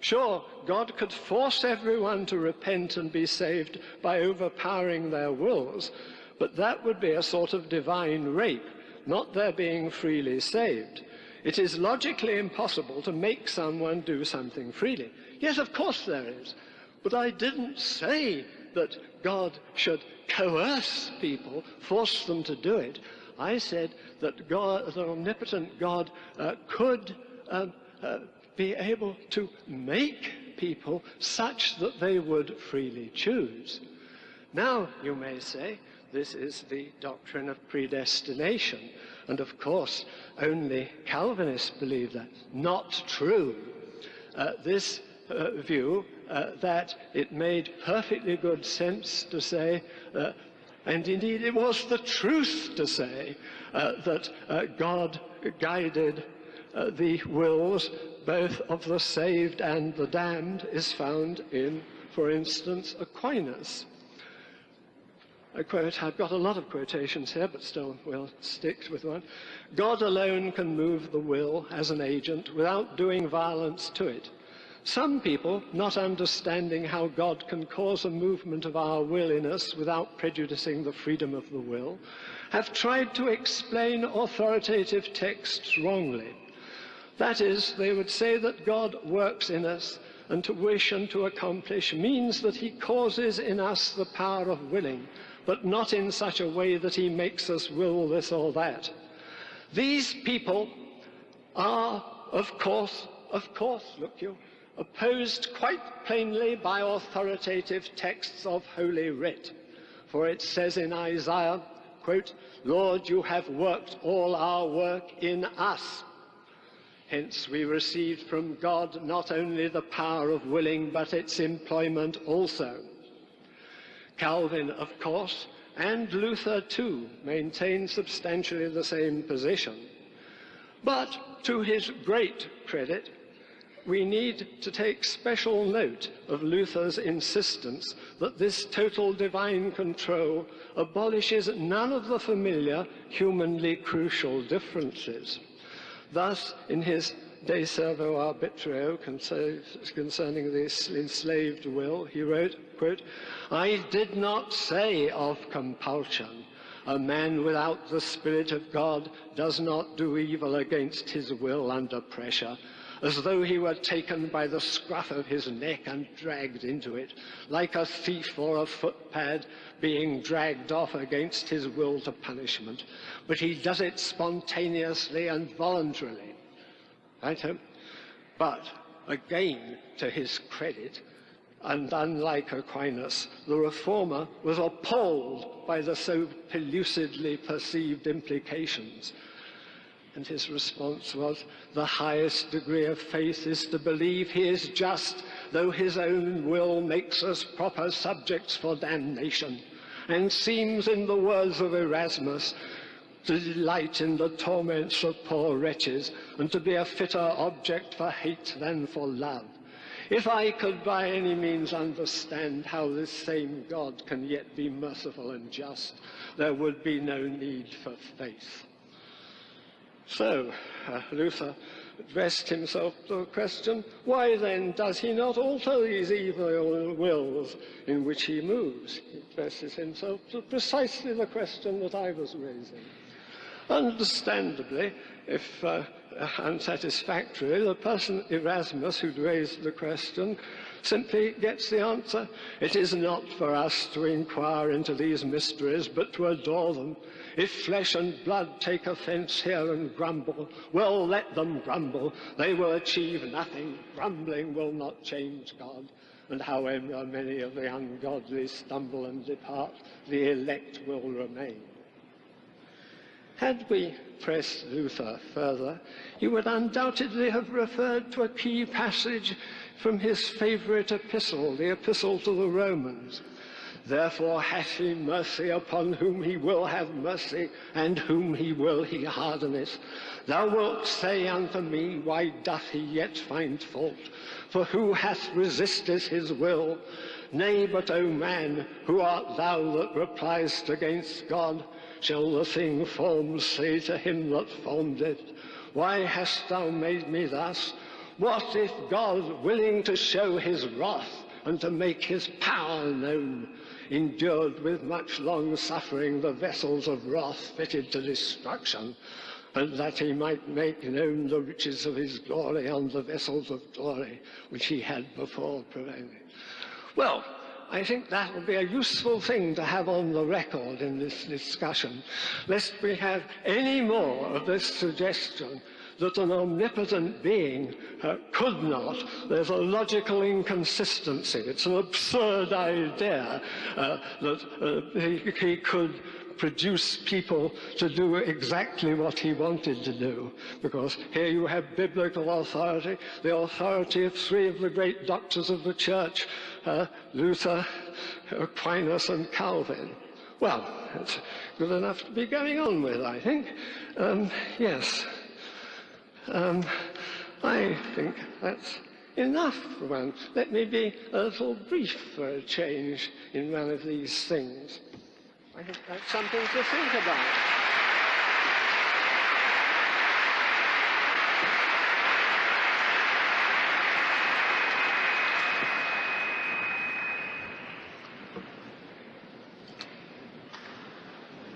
C: Sure, God could force everyone to repent and be saved by overpowering their wills, but that would be a sort of divine rape, not their being freely saved. It is logically impossible to make someone do something freely. Yes, of course there is, but I didn't say that God should coerce people, force them to do it. I said that God, the omnipotent God, could be able to make people such that they would freely choose. Now, you may say, this is the doctrine of predestination, and of course, only Calvinists believe that. Not true. This view that it made perfectly good sense to say, and indeed it was the truth to say, that God guided the wills both of the saved and the damned is found in, for instance, Aquinas. I quote, I've got a lot of quotations here, but still we'll stick with one. God alone can move the will as an agent without doing violence to it. Some people, not understanding how God can cause a movement of our will in us without prejudicing the freedom of the will, have tried to explain authoritative texts wrongly. That is, they would say that God works in us, and to wish and to accomplish means that he causes in us the power of willing, but not in such a way that he makes us will this or that. These people are, of course, look you, opposed quite plainly by authoritative texts of Holy Writ. For it says in Isaiah, quote, Lord, you have worked all our work in us. Hence we received from God not only the power of willing, but its employment also. Calvin, of course, and Luther too, maintain substantially the same position. But to his great credit, we need to take special note of Luther's insistence that this total divine control abolishes none of the familiar, humanly crucial differences. Thus, in his De Servo Arbitrio concerning the enslaved will, he wrote, quote, I did not say of compulsion. A man without the Spirit of God does not do evil against his will under pressure, as though he were taken by the scruff of his neck and dragged into it, like a thief or a footpad being dragged off against his will to punishment. But he does it spontaneously and voluntarily. Right? But again, to his credit, and unlike Aquinas, the reformer was appalled by the so pellucidly perceived implications. And his response was, the highest degree of faith is to believe he is just, though his own will makes us proper subjects for damnation, and seems, in the words of Erasmus, to delight in the torments of poor wretches, and to be a fitter object for hate than for love. If I could by any means understand how this same God can yet be merciful and just, there would be no need for faith. So, Luther addressed himself to the question, why then does he not alter these evil wills in which he moves? He addresses himself to precisely the question that I was raising. Understandably, if unsatisfactory, the person Erasmus who'd raised the question simply gets the answer, it is not for us to inquire into these mysteries, but to adore them. If flesh and blood take offense here and grumble, well, let them grumble. They will achieve nothing. Grumbling will not change God. And however many of the ungodly stumble and depart, the elect will remain. Had we pressed Luther further, he would undoubtedly have referred to a key passage from his favorite epistle, the Epistle to the Romans. Therefore hath he mercy upon whom he will have mercy, and whom he will he hardeneth. Thou wilt say unto me, why doth he yet find fault? For who hath resisted his will? Nay, but, O man, who art thou that repliest against God? Shall the thing formed say to him that formed it, why hast thou made me thus? What if God, willing to show his wrath and to make his power known, endured with much long suffering the vessels of wrath fitted to destruction, and that he might make known the riches of his glory on the vessels of glory which he had before provided? Well, I think that would be a useful thing to have on the record in this discussion, lest we have any more of this suggestion that an omnipotent being could not. There's a logical inconsistency. It's an absurd idea that he could produce people to do exactly what he wanted to do, because here you have biblical authority, the authority of three of the great doctors of the church, Luther, Aquinas, and Calvin. Well, it's good enough to be going on with, I think. Yes. I think that's enough for one. Let me be a little brief for a change in one of these things. I think that's something to think about.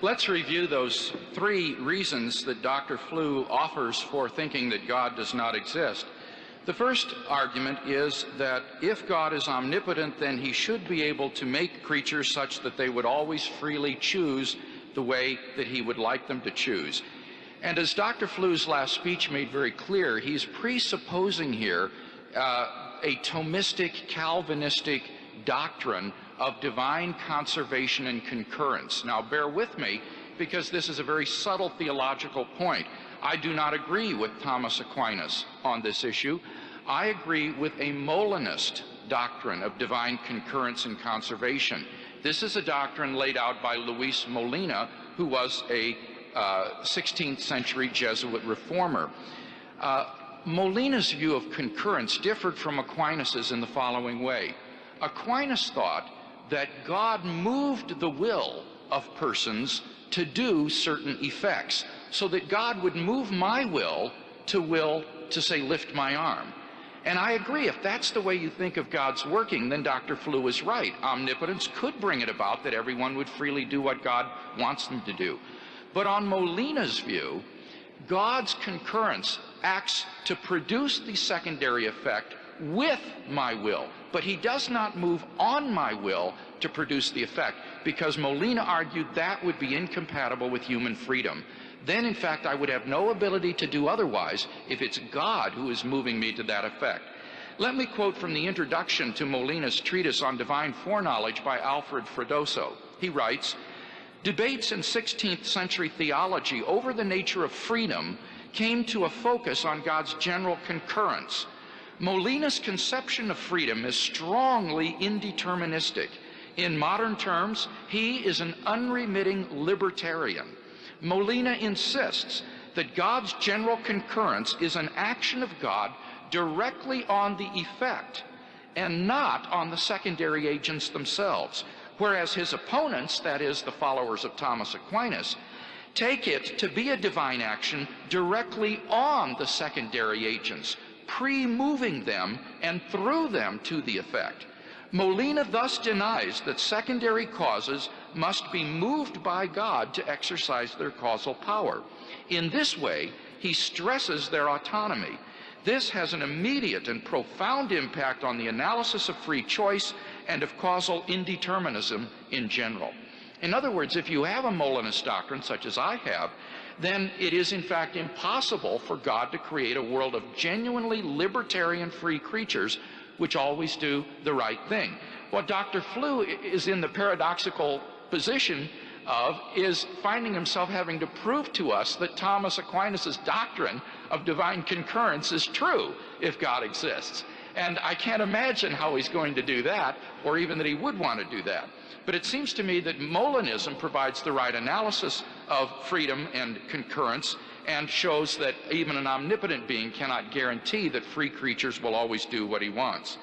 B: Let's review those three reasons that Dr. Flew offers for thinking that God does not exist. The first argument is that if God is omnipotent, then he should be able to make creatures such that they would always freely choose the way that he would like them to choose. And as Dr. Flew's last speech made very clear, he's presupposing here a Thomistic, Calvinistic doctrine of divine conservation and concurrence. Now, bear with me, because this is a very subtle theological point. I do not agree with Thomas Aquinas on this issue. I agree with a Molinist doctrine of divine concurrence and conservation. This is a doctrine laid out by Luis Molina, who was a 16th century Jesuit reformer. Molina's view of concurrence differed from Aquinas's in the following way. Aquinas thought that God moved the will of persons to do certain effects, so that God would move my will to say, lift my arm. And I agree, if that's the way you think of God's working, then Dr. Flew is right. Omnipotence could bring it about that everyone would freely do what God wants them to do. But on Molina's view, God's concurrence acts to produce the secondary effect with my will, but he does not move on my will to produce the effect, because Molina argued that would be incompatible with human freedom. Then, in fact, I would have no ability to do otherwise if it's God who is moving me to that effect. Let me quote from the introduction to Molina's treatise on divine foreknowledge by Alfred Freddoso. He writes, "Debates in 16th century theology over the nature of freedom came to a focus on God's general concurrence. Molina's conception of freedom is strongly indeterministic. In modern terms, he is an unremitting libertarian. Molina insists that God's general concurrence is an action of God directly on the effect and not on the secondary agents themselves, whereas his opponents, that is, the followers of Thomas Aquinas, take it to be a divine action directly on the secondary agents, pre-moving them and through them to the effect. Molina thus denies that secondary causes must be moved by God to exercise their causal power. In this way, he stresses their autonomy. This has an immediate and profound impact on the analysis of free choice and of causal indeterminism in general." In other words, if you have a Molinist doctrine, such as I have, then it is in fact impossible for God to create a world of genuinely libertarian free creatures which always do the right thing. What Dr. Flew is in the paradoxical position of is finding himself having to prove to us that Thomas Aquinas' doctrine of divine concurrence is true if God exists. And I can't imagine how he's going to do that, or even that he would want to do that. But it seems to me that Molinism provides the right analysis of freedom and concurrence and shows that even an omnipotent being cannot guarantee that free creatures will always do what he wants.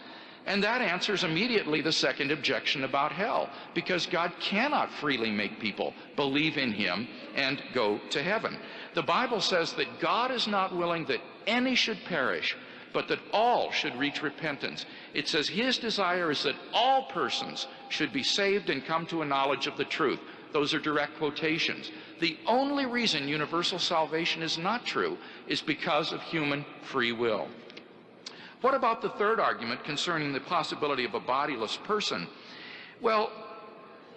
B: And that answers immediately the second objection about hell, because God cannot freely make people believe in him and go to heaven. The Bible says that God is not willing that any should perish, but that all should reach repentance. It says his desire is that all persons should be saved and come to a knowledge of the truth. Those are direct quotations. The only reason universal salvation is not true is because of human free will. What about the third argument concerning the possibility of a bodiless person? Well,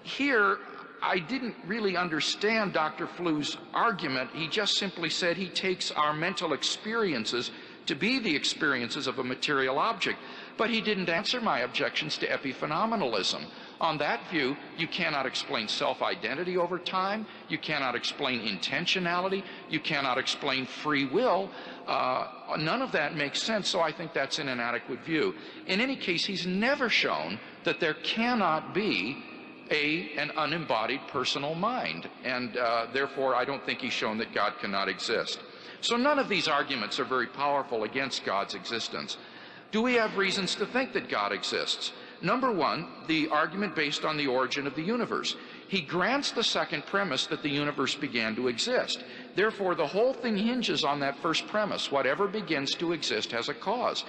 B: here I didn't really understand Dr. Flew's argument. He just simply said he takes our mental experiences to be the experiences of a material object. But he didn't answer my objections to epiphenomenalism. On that view, you cannot explain self-identity over time, you cannot explain intentionality, you cannot explain free will. None of that makes sense, so I think that's an inadequate view. In any case, he's never shown that there cannot be an unembodied personal mind, and therefore I don't think he's shown that God cannot exist. So none of these arguments are very powerful against God's existence. Do we have reasons to think that God exists? Number one, the argument based on the origin of the universe. He grants the second premise that the universe began to exist. Therefore, the whole thing hinges on that first premise. Whatever begins to exist has a cause.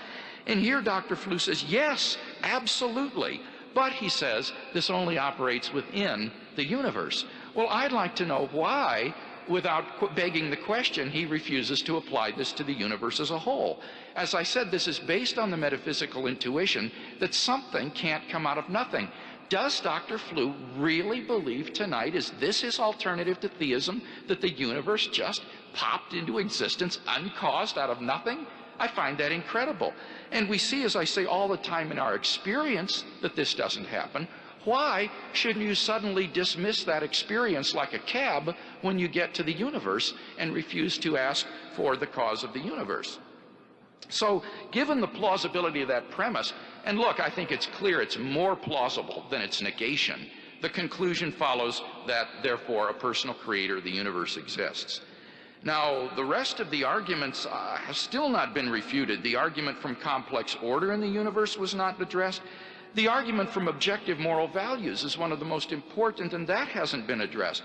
B: And here Dr. Flew says, yes, absolutely. But, he says, this only operates within the universe. Well, I'd like to know why, without begging the question, he refuses to apply this to the universe as a whole. As I said, this is based on the metaphysical intuition that something can't come out of nothing. Does Dr. Flew really believe tonight, is this his alternative to theism, that the universe just popped into existence uncaused out of nothing? I find that incredible. And we see, as I say, all the time in our experience that this doesn't happen. Why shouldn't you suddenly dismiss that experience like a cab when you get to the universe and refuse to ask for the cause of the universe? So, given the plausibility of that premise, and look, I think it's clear it's more plausible than its negation, the conclusion follows that, therefore, a personal creator of the universe exists. Now, the rest of the arguments have still not been refuted. The argument from complex order in the universe was not addressed. The argument from objective moral values is one of the most important, and that hasn't been addressed.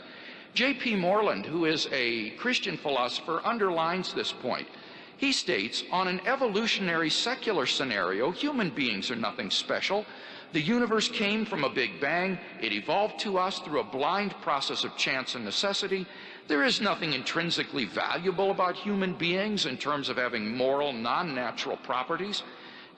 B: J.P. Moreland, who is a Christian philosopher, underlines this point. He states, on an evolutionary secular scenario, human beings are nothing special. The universe came from a big bang. It evolved to us through a blind process of chance and necessity. There is nothing intrinsically valuable about human beings in terms of having moral, non-natural properties.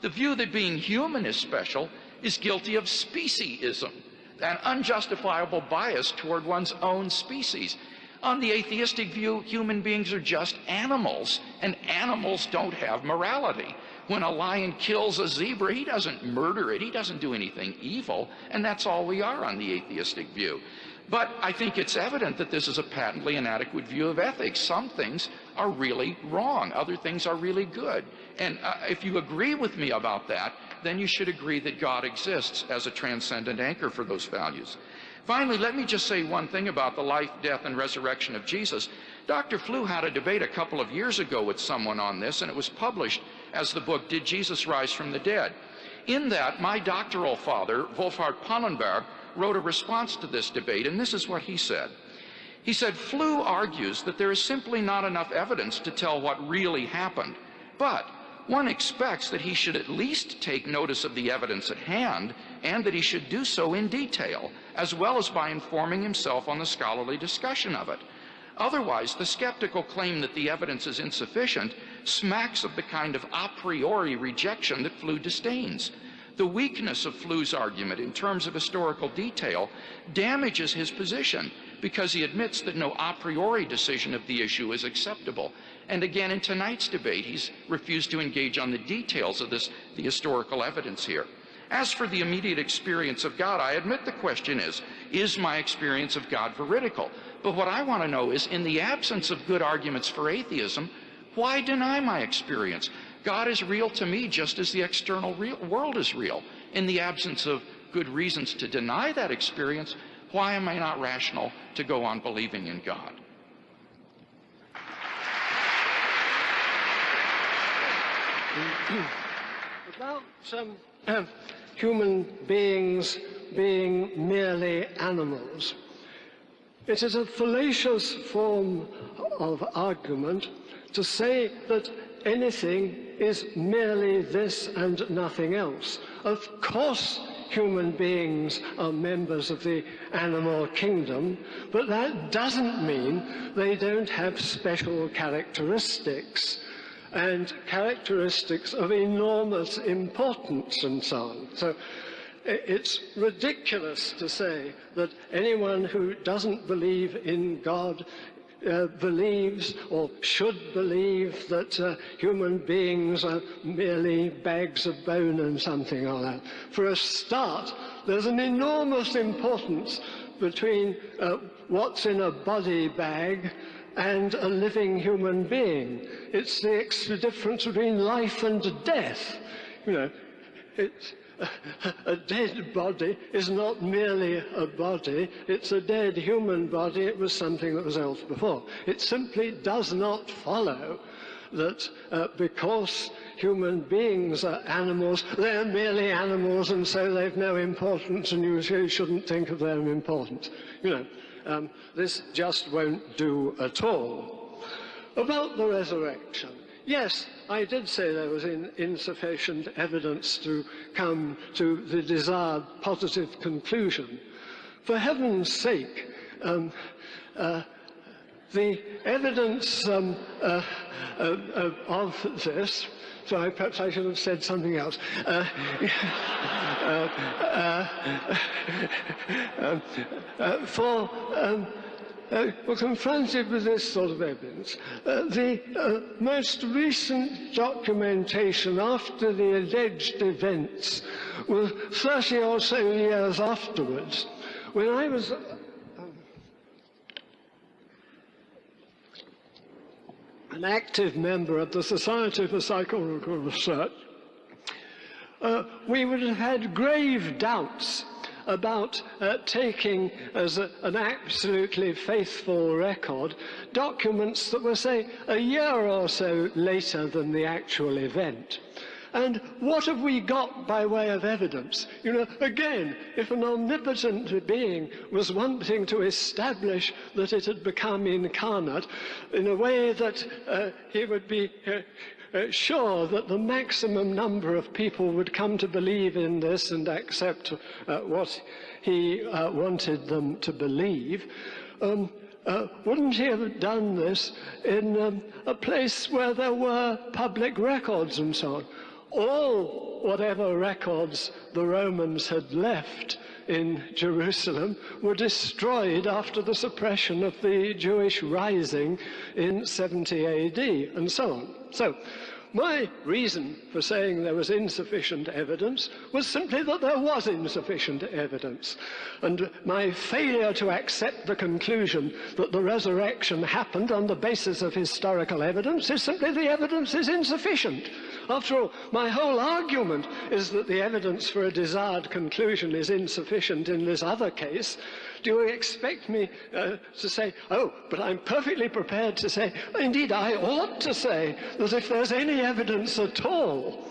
B: The view that being human is special is guilty of speciesism, an unjustifiable bias toward one's own species. On the atheistic view, human beings are just animals, and animals don't have morality. When a lion kills a zebra, he doesn't murder it, he doesn't do anything evil, and that's all we are on the atheistic view. But I think it's evident that this is a patently inadequate view of ethics. Some things are really wrong, other things are really good. And if you agree with me about that, then you should agree that God exists as a transcendent anchor for those values. Finally, let me just say one thing about the life, death, and resurrection of Jesus. Dr. Flew had a debate a couple of years ago with someone on this, and it was published as the book, Did Jesus Rise from the Dead? In that, my doctoral father, Wolfhard Pannenberg, wrote a response to this debate, and this is what he said. He said, Flew argues that there is simply not enough evidence to tell what really happened, but one expects that he should at least take notice of the evidence at hand, and that he should do so in detail, as well as by informing himself on the scholarly discussion of it. Otherwise, the skeptical claim that the evidence is insufficient smacks of the kind of a priori rejection that Flew disdains. The weakness of Flew's argument in terms of historical detail damages his position because he admits that no a priori decision of the issue is acceptable. And again, in tonight's debate, he's refused to engage on the details of the historical evidence here. As for the immediate experience of God, I admit the question is my experience of God veridical? But what I want to know is, in the absence of good arguments for atheism, why deny my experience? God is real to me just as the external world is real. In the absence of good reasons to deny that experience, why am I not rational to go on believing in God?
C: About human beings being merely animals, it is a fallacious form of argument to say that anything is merely this and nothing else. Of course, human beings are members of the animal kingdom, but that doesn't mean they don't have special characteristics, and characteristics of enormous importance and so on. So it's ridiculous to say that anyone who doesn't believe in God believes or should believe that human beings are merely bags of bone and something like that. For a start, there's an enormous importance between what's in a body bag and a living human being. It's the difference between life and death. You know, a dead body is not merely a body, it's a dead human body. It was something that was else before. It simply does not follow that because human beings are animals, they're merely animals, and so they've no importance, and you shouldn't think of their importance. This just won't do at all. About the resurrection. Yes, I did say there was insufficient evidence to come to the desired positive conclusion. For heaven's sake, the evidence of this, so perhaps I should have said something else. We're confronted with this sort of evidence. The most recent documentation after the alleged events was 30 or so years afterwards, when I was an active member of the Society for Psychological Research. We would have had grave doubts about taking as an absolutely faithful record documents that were, say, a year or so later than the actual event. And what have we got by way of evidence? Again, if an omnipotent being was wanting to establish that it had become incarnate in a way that he would be sure that the maximum number of people would come to believe in this and accept what he wanted them to believe, wouldn't he have done this in a place where there were public records and so on? All whatever records the Romans had left in Jerusalem were destroyed after the suppression of the Jewish rising in 70 AD, and so on. So, my reason for saying there was insufficient evidence was simply that there was insufficient evidence. And my failure to accept the conclusion that the resurrection happened on the basis of historical evidence is simply the evidence is insufficient. After all, my whole argument is that the evidence for a desired conclusion is insufficient in this other case. Do you expect me to say, oh, but I'm perfectly prepared to say, indeed, I ought to say that if there's any evidence at all,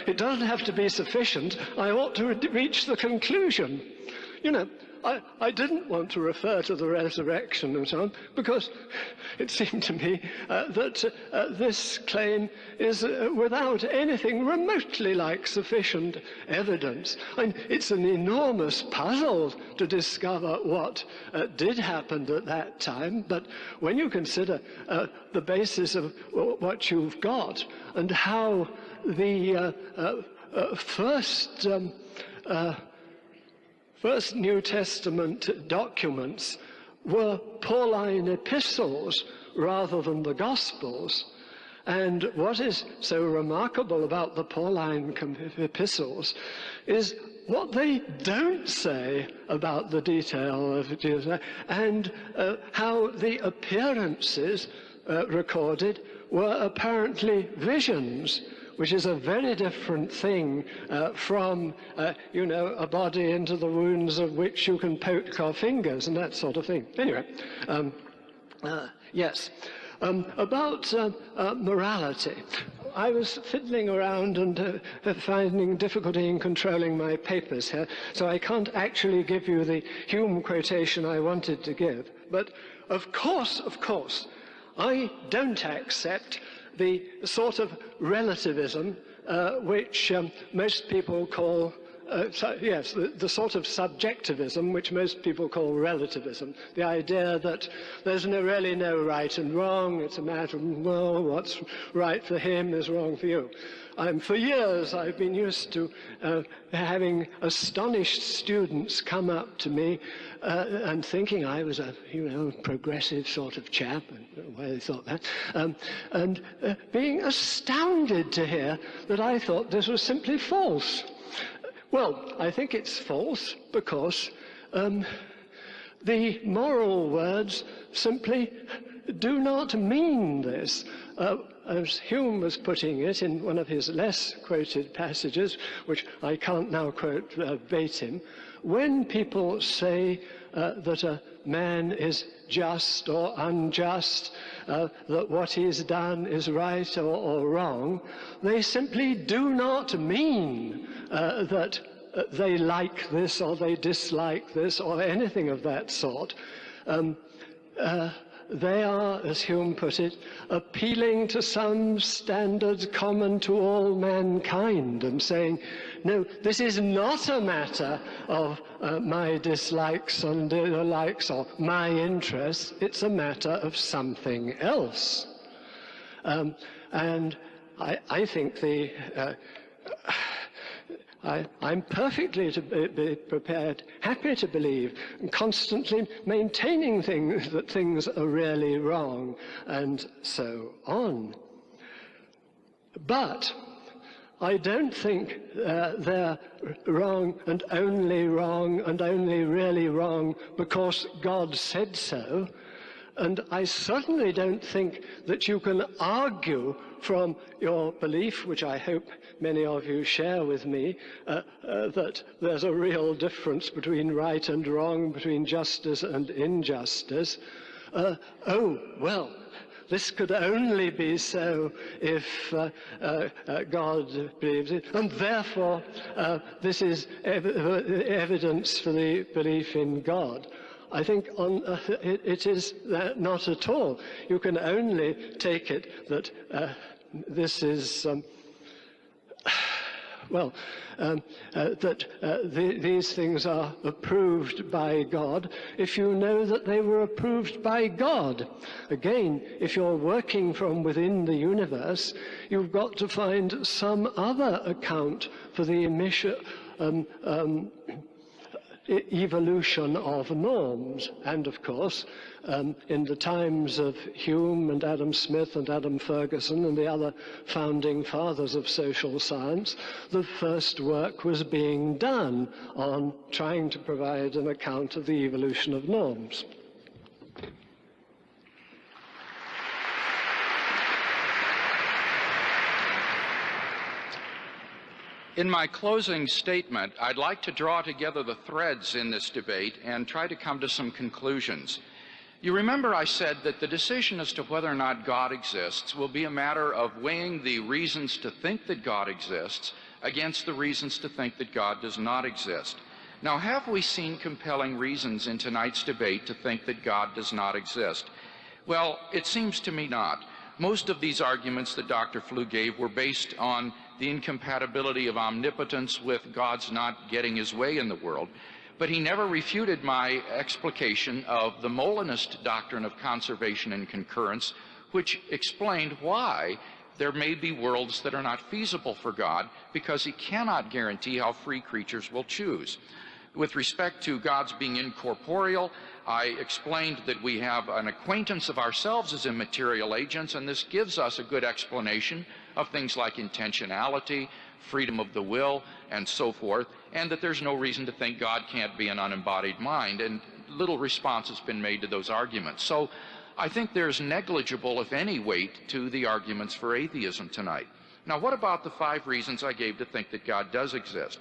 C: it doesn't have to be sufficient, I ought to reach the conclusion. I didn't want to refer to the resurrection and so on, because it seemed to me that this claim is without anything remotely like sufficient evidence. And it's an enormous puzzle to discover what did happen at that time, but when you consider the basis of what you've got and how the first New Testament documents were Pauline epistles rather than the Gospels. And what is so remarkable about the Pauline epistles is what they don't say about the detail of Jesus and how the appearances recorded were apparently visions, which is a very different thing from, a body into the wounds of which you can poke our fingers and that sort of thing. Anyway, yes. About morality. I was fiddling around and finding difficulty in controlling my papers here, so I can't actually give you the Hume quotation I wanted to give. But of course, I don't accept the sort of relativism which most people call, the sort of subjectivism which most people call relativism. The idea that there's really no right and wrong, it's a matter of, well, what's right for him is wrong for you. For years I've been used to having astonished students come up to me and thinking I was a, progressive sort of chap, and why they thought that, and being astounded to hear that I thought this was simply false. Well, I think it's false because the moral words simply do not mean this. as Hume was putting it in one of his less quoted passages, which I can't now quote verbatim, when people say that a man is just or unjust, that what he's done is right or wrong, they simply do not mean that they like this or they dislike this or anything of that sort. They are, as Hume put it, appealing to some standard common to all mankind and saying, no, this is not a matter of my dislikes and likes or my interests. It's a matter of something else. And I think I'm perfectly prepared, happy to believe, and constantly maintaining that things are really wrong, and so on. But I don't think they're wrong and only really wrong because God said so. And I certainly don't think that you can argue from your belief, which I hope many of you share with me, that there's a real difference between right and wrong, between justice and injustice. Oh, well, this could only be so if God believes it, and therefore this is evidence for the belief in God. I think it is not at all. You can only take it that this is, these things are approved by God if you know that they were approved by God. Again, if you're working from within the universe, you've got to find some other account for the evolution of norms. And of course, in the times of Hume and Adam Smith and Adam Ferguson and the other founding fathers of social science, the first work was being done on trying to provide an account of the evolution of norms.
B: In my closing statement, I'd like to draw together the threads in this debate and try to come to some conclusions. You remember I said that the decision as to whether or not God exists will be a matter of weighing the reasons to think that God exists against the reasons to think that God does not exist. Now, have we seen compelling reasons in tonight's debate to think that God does not exist? Well, it seems to me not. Most of these arguments that Dr. Flew gave were based on the incompatibility of omnipotence with God's not getting his way in the world. But he never refuted my explication of the Molinist doctrine of conservation and concurrence, which explained why there may be worlds that are not feasible for God, because he cannot guarantee how free creatures will choose. With respect to God's being incorporeal, I explained that we have an acquaintance of ourselves as immaterial agents, and this gives us a good explanation of things like intentionality, freedom of the will, and so forth, and that there's no reason to think God can't be an unembodied mind, and little response has been made to those arguments. So I think there's negligible, if any, weight to the arguments for atheism tonight. Now, what about the 5 reasons I gave to think that God does exist?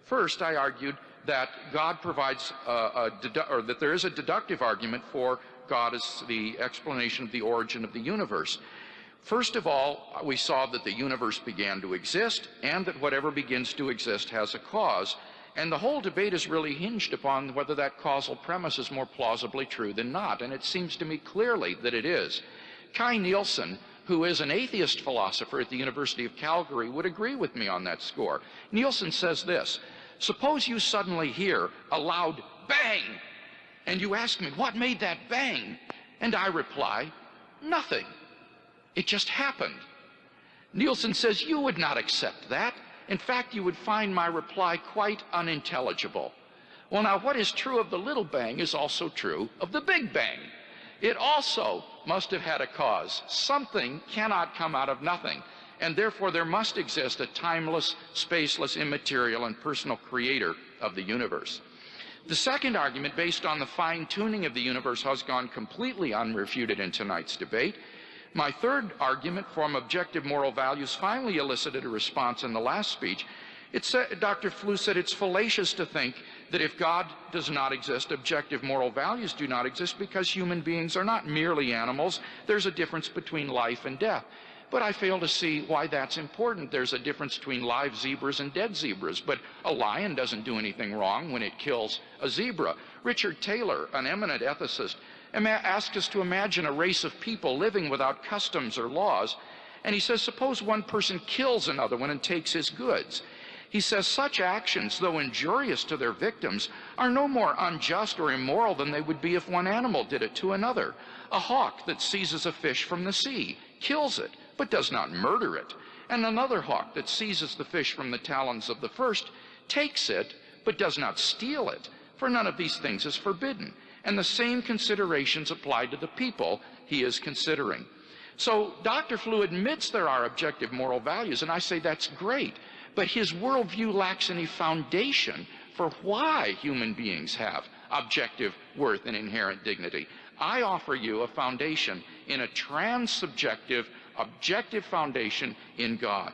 B: First, I argued that God provides, that there is a deductive argument for God as the explanation of the origin of the universe. First of all, we saw that the universe began to exist, and that whatever begins to exist has a cause. And the whole debate is really hinged upon whether that causal premise is more plausibly true than not, and it seems to me clearly that it is. Kai Nielsen, who is an atheist philosopher at the University of Calgary, would agree with me on that score. Nielsen says this: suppose you suddenly hear a loud bang, and you ask me, what made that bang? And I reply, nothing. It just happened. Nielsen says you would not accept that. In fact, you would find my reply quite unintelligible. Well, now, what is true of the little bang is also true of the big bang. It also must have had a cause. Something cannot come out of nothing, and therefore there must exist a timeless, spaceless, immaterial, and personal creator of the universe. The second argument, based on the fine-tuning of the universe, has gone completely unrefuted in tonight's debate. My third argument from objective moral values finally elicited a response in the last speech. Dr. Flew said it's fallacious to think that if God does not exist, objective moral values do not exist because human beings are not merely animals. There's a difference between life and death. But I fail to see why that's important. There's a difference between live zebras and dead zebras, but a lion doesn't do anything wrong when it kills a zebra. Richard Taylor, an eminent ethicist, asked us to imagine a race of people living without customs or laws, and he says, suppose one person kills another one and takes his goods. He says such actions, though injurious to their victims, are no more unjust or immoral than they would be if one animal did it to another. A hawk that seizes a fish from the sea kills it, but does not murder it. And another hawk that seizes the fish from the talons of the first takes it, but does not steal it, for none of these things is forbidden. And the same considerations apply to the people he is considering. So Dr. Flew admits there are objective moral values, and I say that's great, but his worldview lacks any foundation for why human beings have objective worth and inherent dignity. I offer you a foundation in a transsubjective, objective foundation in God.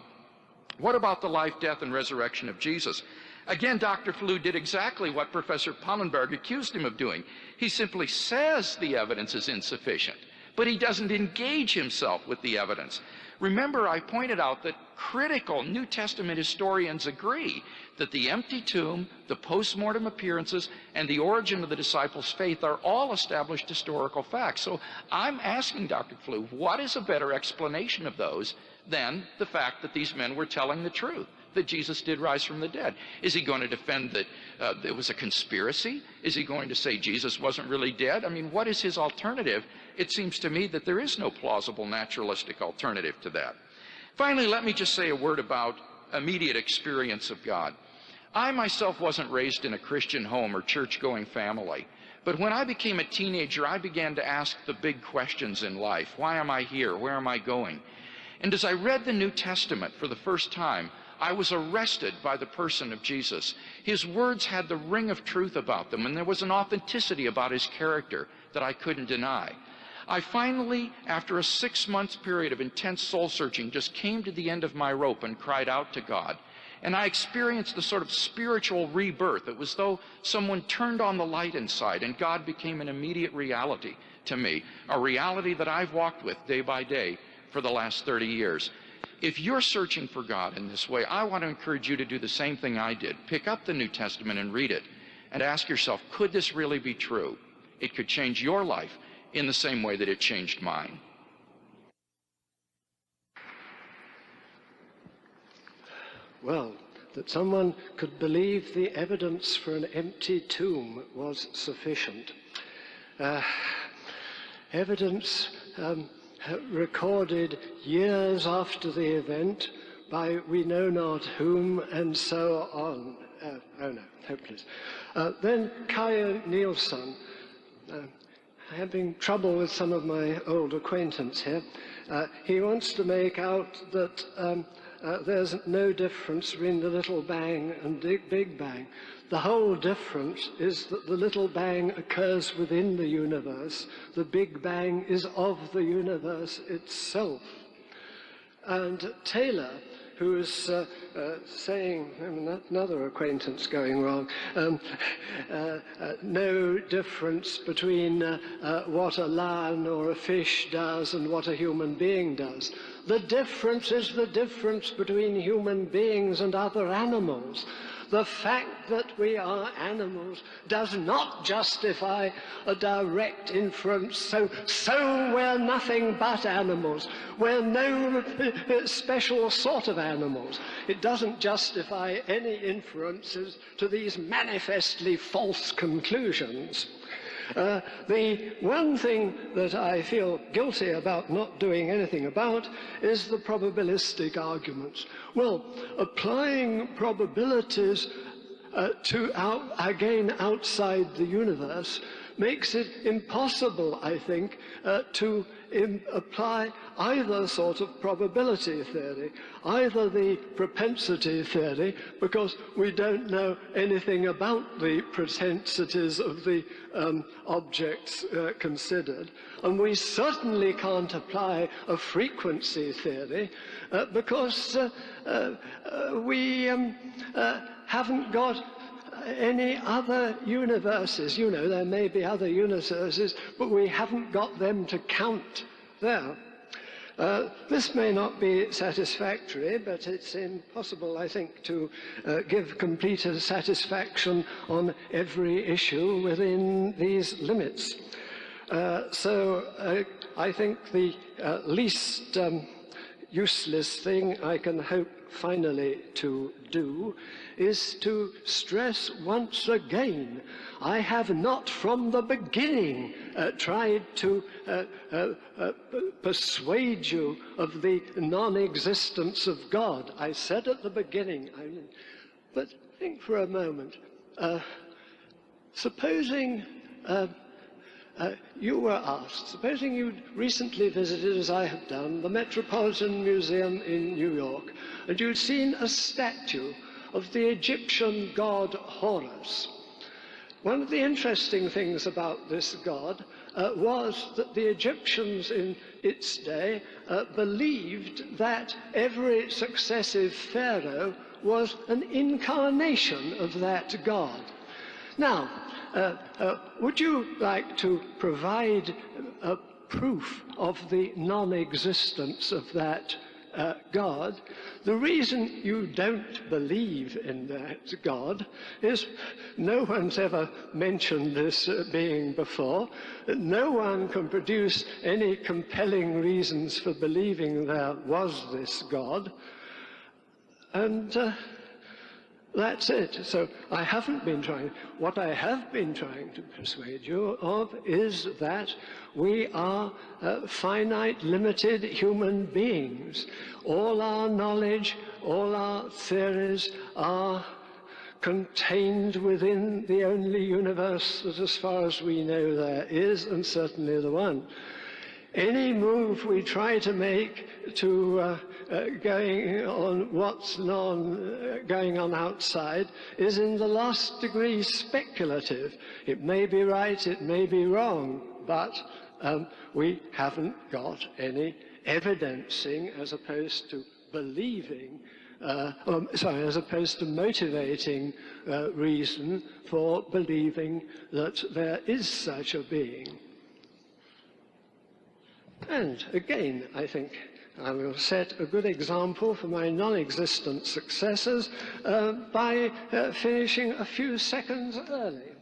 B: What about the life, death, and resurrection of Jesus? Again, Dr. Flew did exactly what Professor Pannenberg accused him of doing. He simply says the evidence is insufficient, but he doesn't engage himself with the evidence. Remember, I pointed out that critical New Testament historians agree that the empty tomb, the post-mortem appearances, and the origin of the disciples' faith are all established historical facts. So I'm asking Dr. Flew, what is a better explanation of those than the fact that these men were telling the truth, that Jesus did rise from the dead? Is he going to defend that it was a conspiracy? Is he going to say Jesus wasn't really dead? I mean, what is his alternative? It seems to me that there is no plausible naturalistic alternative to that. Finally, let me just say a word about immediate experience of God. I myself wasn't raised in a Christian home or church-going family, but when I became a teenager, I began to ask the big questions in life. Why am I here? Where am I going? And as I read the New Testament for the first time, I was arrested by the person of Jesus. His words had the ring of truth about them, and there was an authenticity about his character that I couldn't deny. I finally, after a 6-month period of intense soul-searching, just came to the end of my rope and cried out to God. And I experienced the sort of spiritual rebirth. It was though someone turned on the light inside, and God became an immediate reality to me, a reality that I've walked with day by day for the last 30 years. If you're searching for God in this way, I want to encourage you to do the same thing I did. Pick up the New Testament and read it, and ask yourself, could this really be true? It could change your life in the same way that it changed mine.
C: Well, that someone could believe the evidence for an empty tomb was sufficient. Evidence recorded years after the event by we know not whom, and so on. Oh no, hopeless. Then Kaya Nielsen, having trouble with some of my old acquaintance here, he wants to make out that there's no difference between the little bang and the big bang. The whole difference is that the little bang occurs within the universe. The big bang is of the universe itself. And Taylor, who is saying, another acquaintance going wrong, no difference between what a lion or a fish does and what a human being does. The difference is the difference between human beings and other animals. The fact that we are animals does not justify a direct inference, so we're nothing but animals. We're no special sort of animals. It doesn't justify any inferences to these manifestly false conclusions. The one thing that I feel guilty about not doing anything about is the probabilistic arguments. Well, applying probabilities again outside the universe makes it impossible, I think, to apply either sort of probability theory, either the propensity theory, because we don't know anything about the propensities of the objects considered, and we certainly can't apply a frequency theory because we haven't got any other universes. You know, there may be other universes, but we haven't got them to count there. This may not be satisfactory, but it's impossible, I think, to give complete satisfaction on every issue within these limits. So I think the least useless thing I can hope finally to do is to stress once again, I have not from the beginning tried to persuade you of the non-existence of God. I said at the beginning, but think for a moment, supposing you were asked, supposing you'd recently visited, as I have done, the Metropolitan Museum in New York, and you'd seen a statue of the Egyptian god Horus. One of the interesting things about this god was that the Egyptians in its day believed that every successive pharaoh was an incarnation of that god. Now, would you like to provide a proof of the non-existence of that God? The reason you don't believe in that God is no one's ever mentioned this being before. No one can produce any compelling reasons for believing there was this God. And that's it. So I haven't been trying. What I have been trying to persuade you of is that we are finite, limited human beings. All our knowledge, all our theories are contained within the only universe that, as far as we know, there is, and certainly the one. Any move we try to make to going on what's going on outside is in the last degree speculative. It may be right, it may be wrong, but we haven't got any evidencing as opposed to believing, as opposed to motivating reason for believing that there is such a being. And again, I think I will set a good example for my non-existent successors by finishing a few seconds early.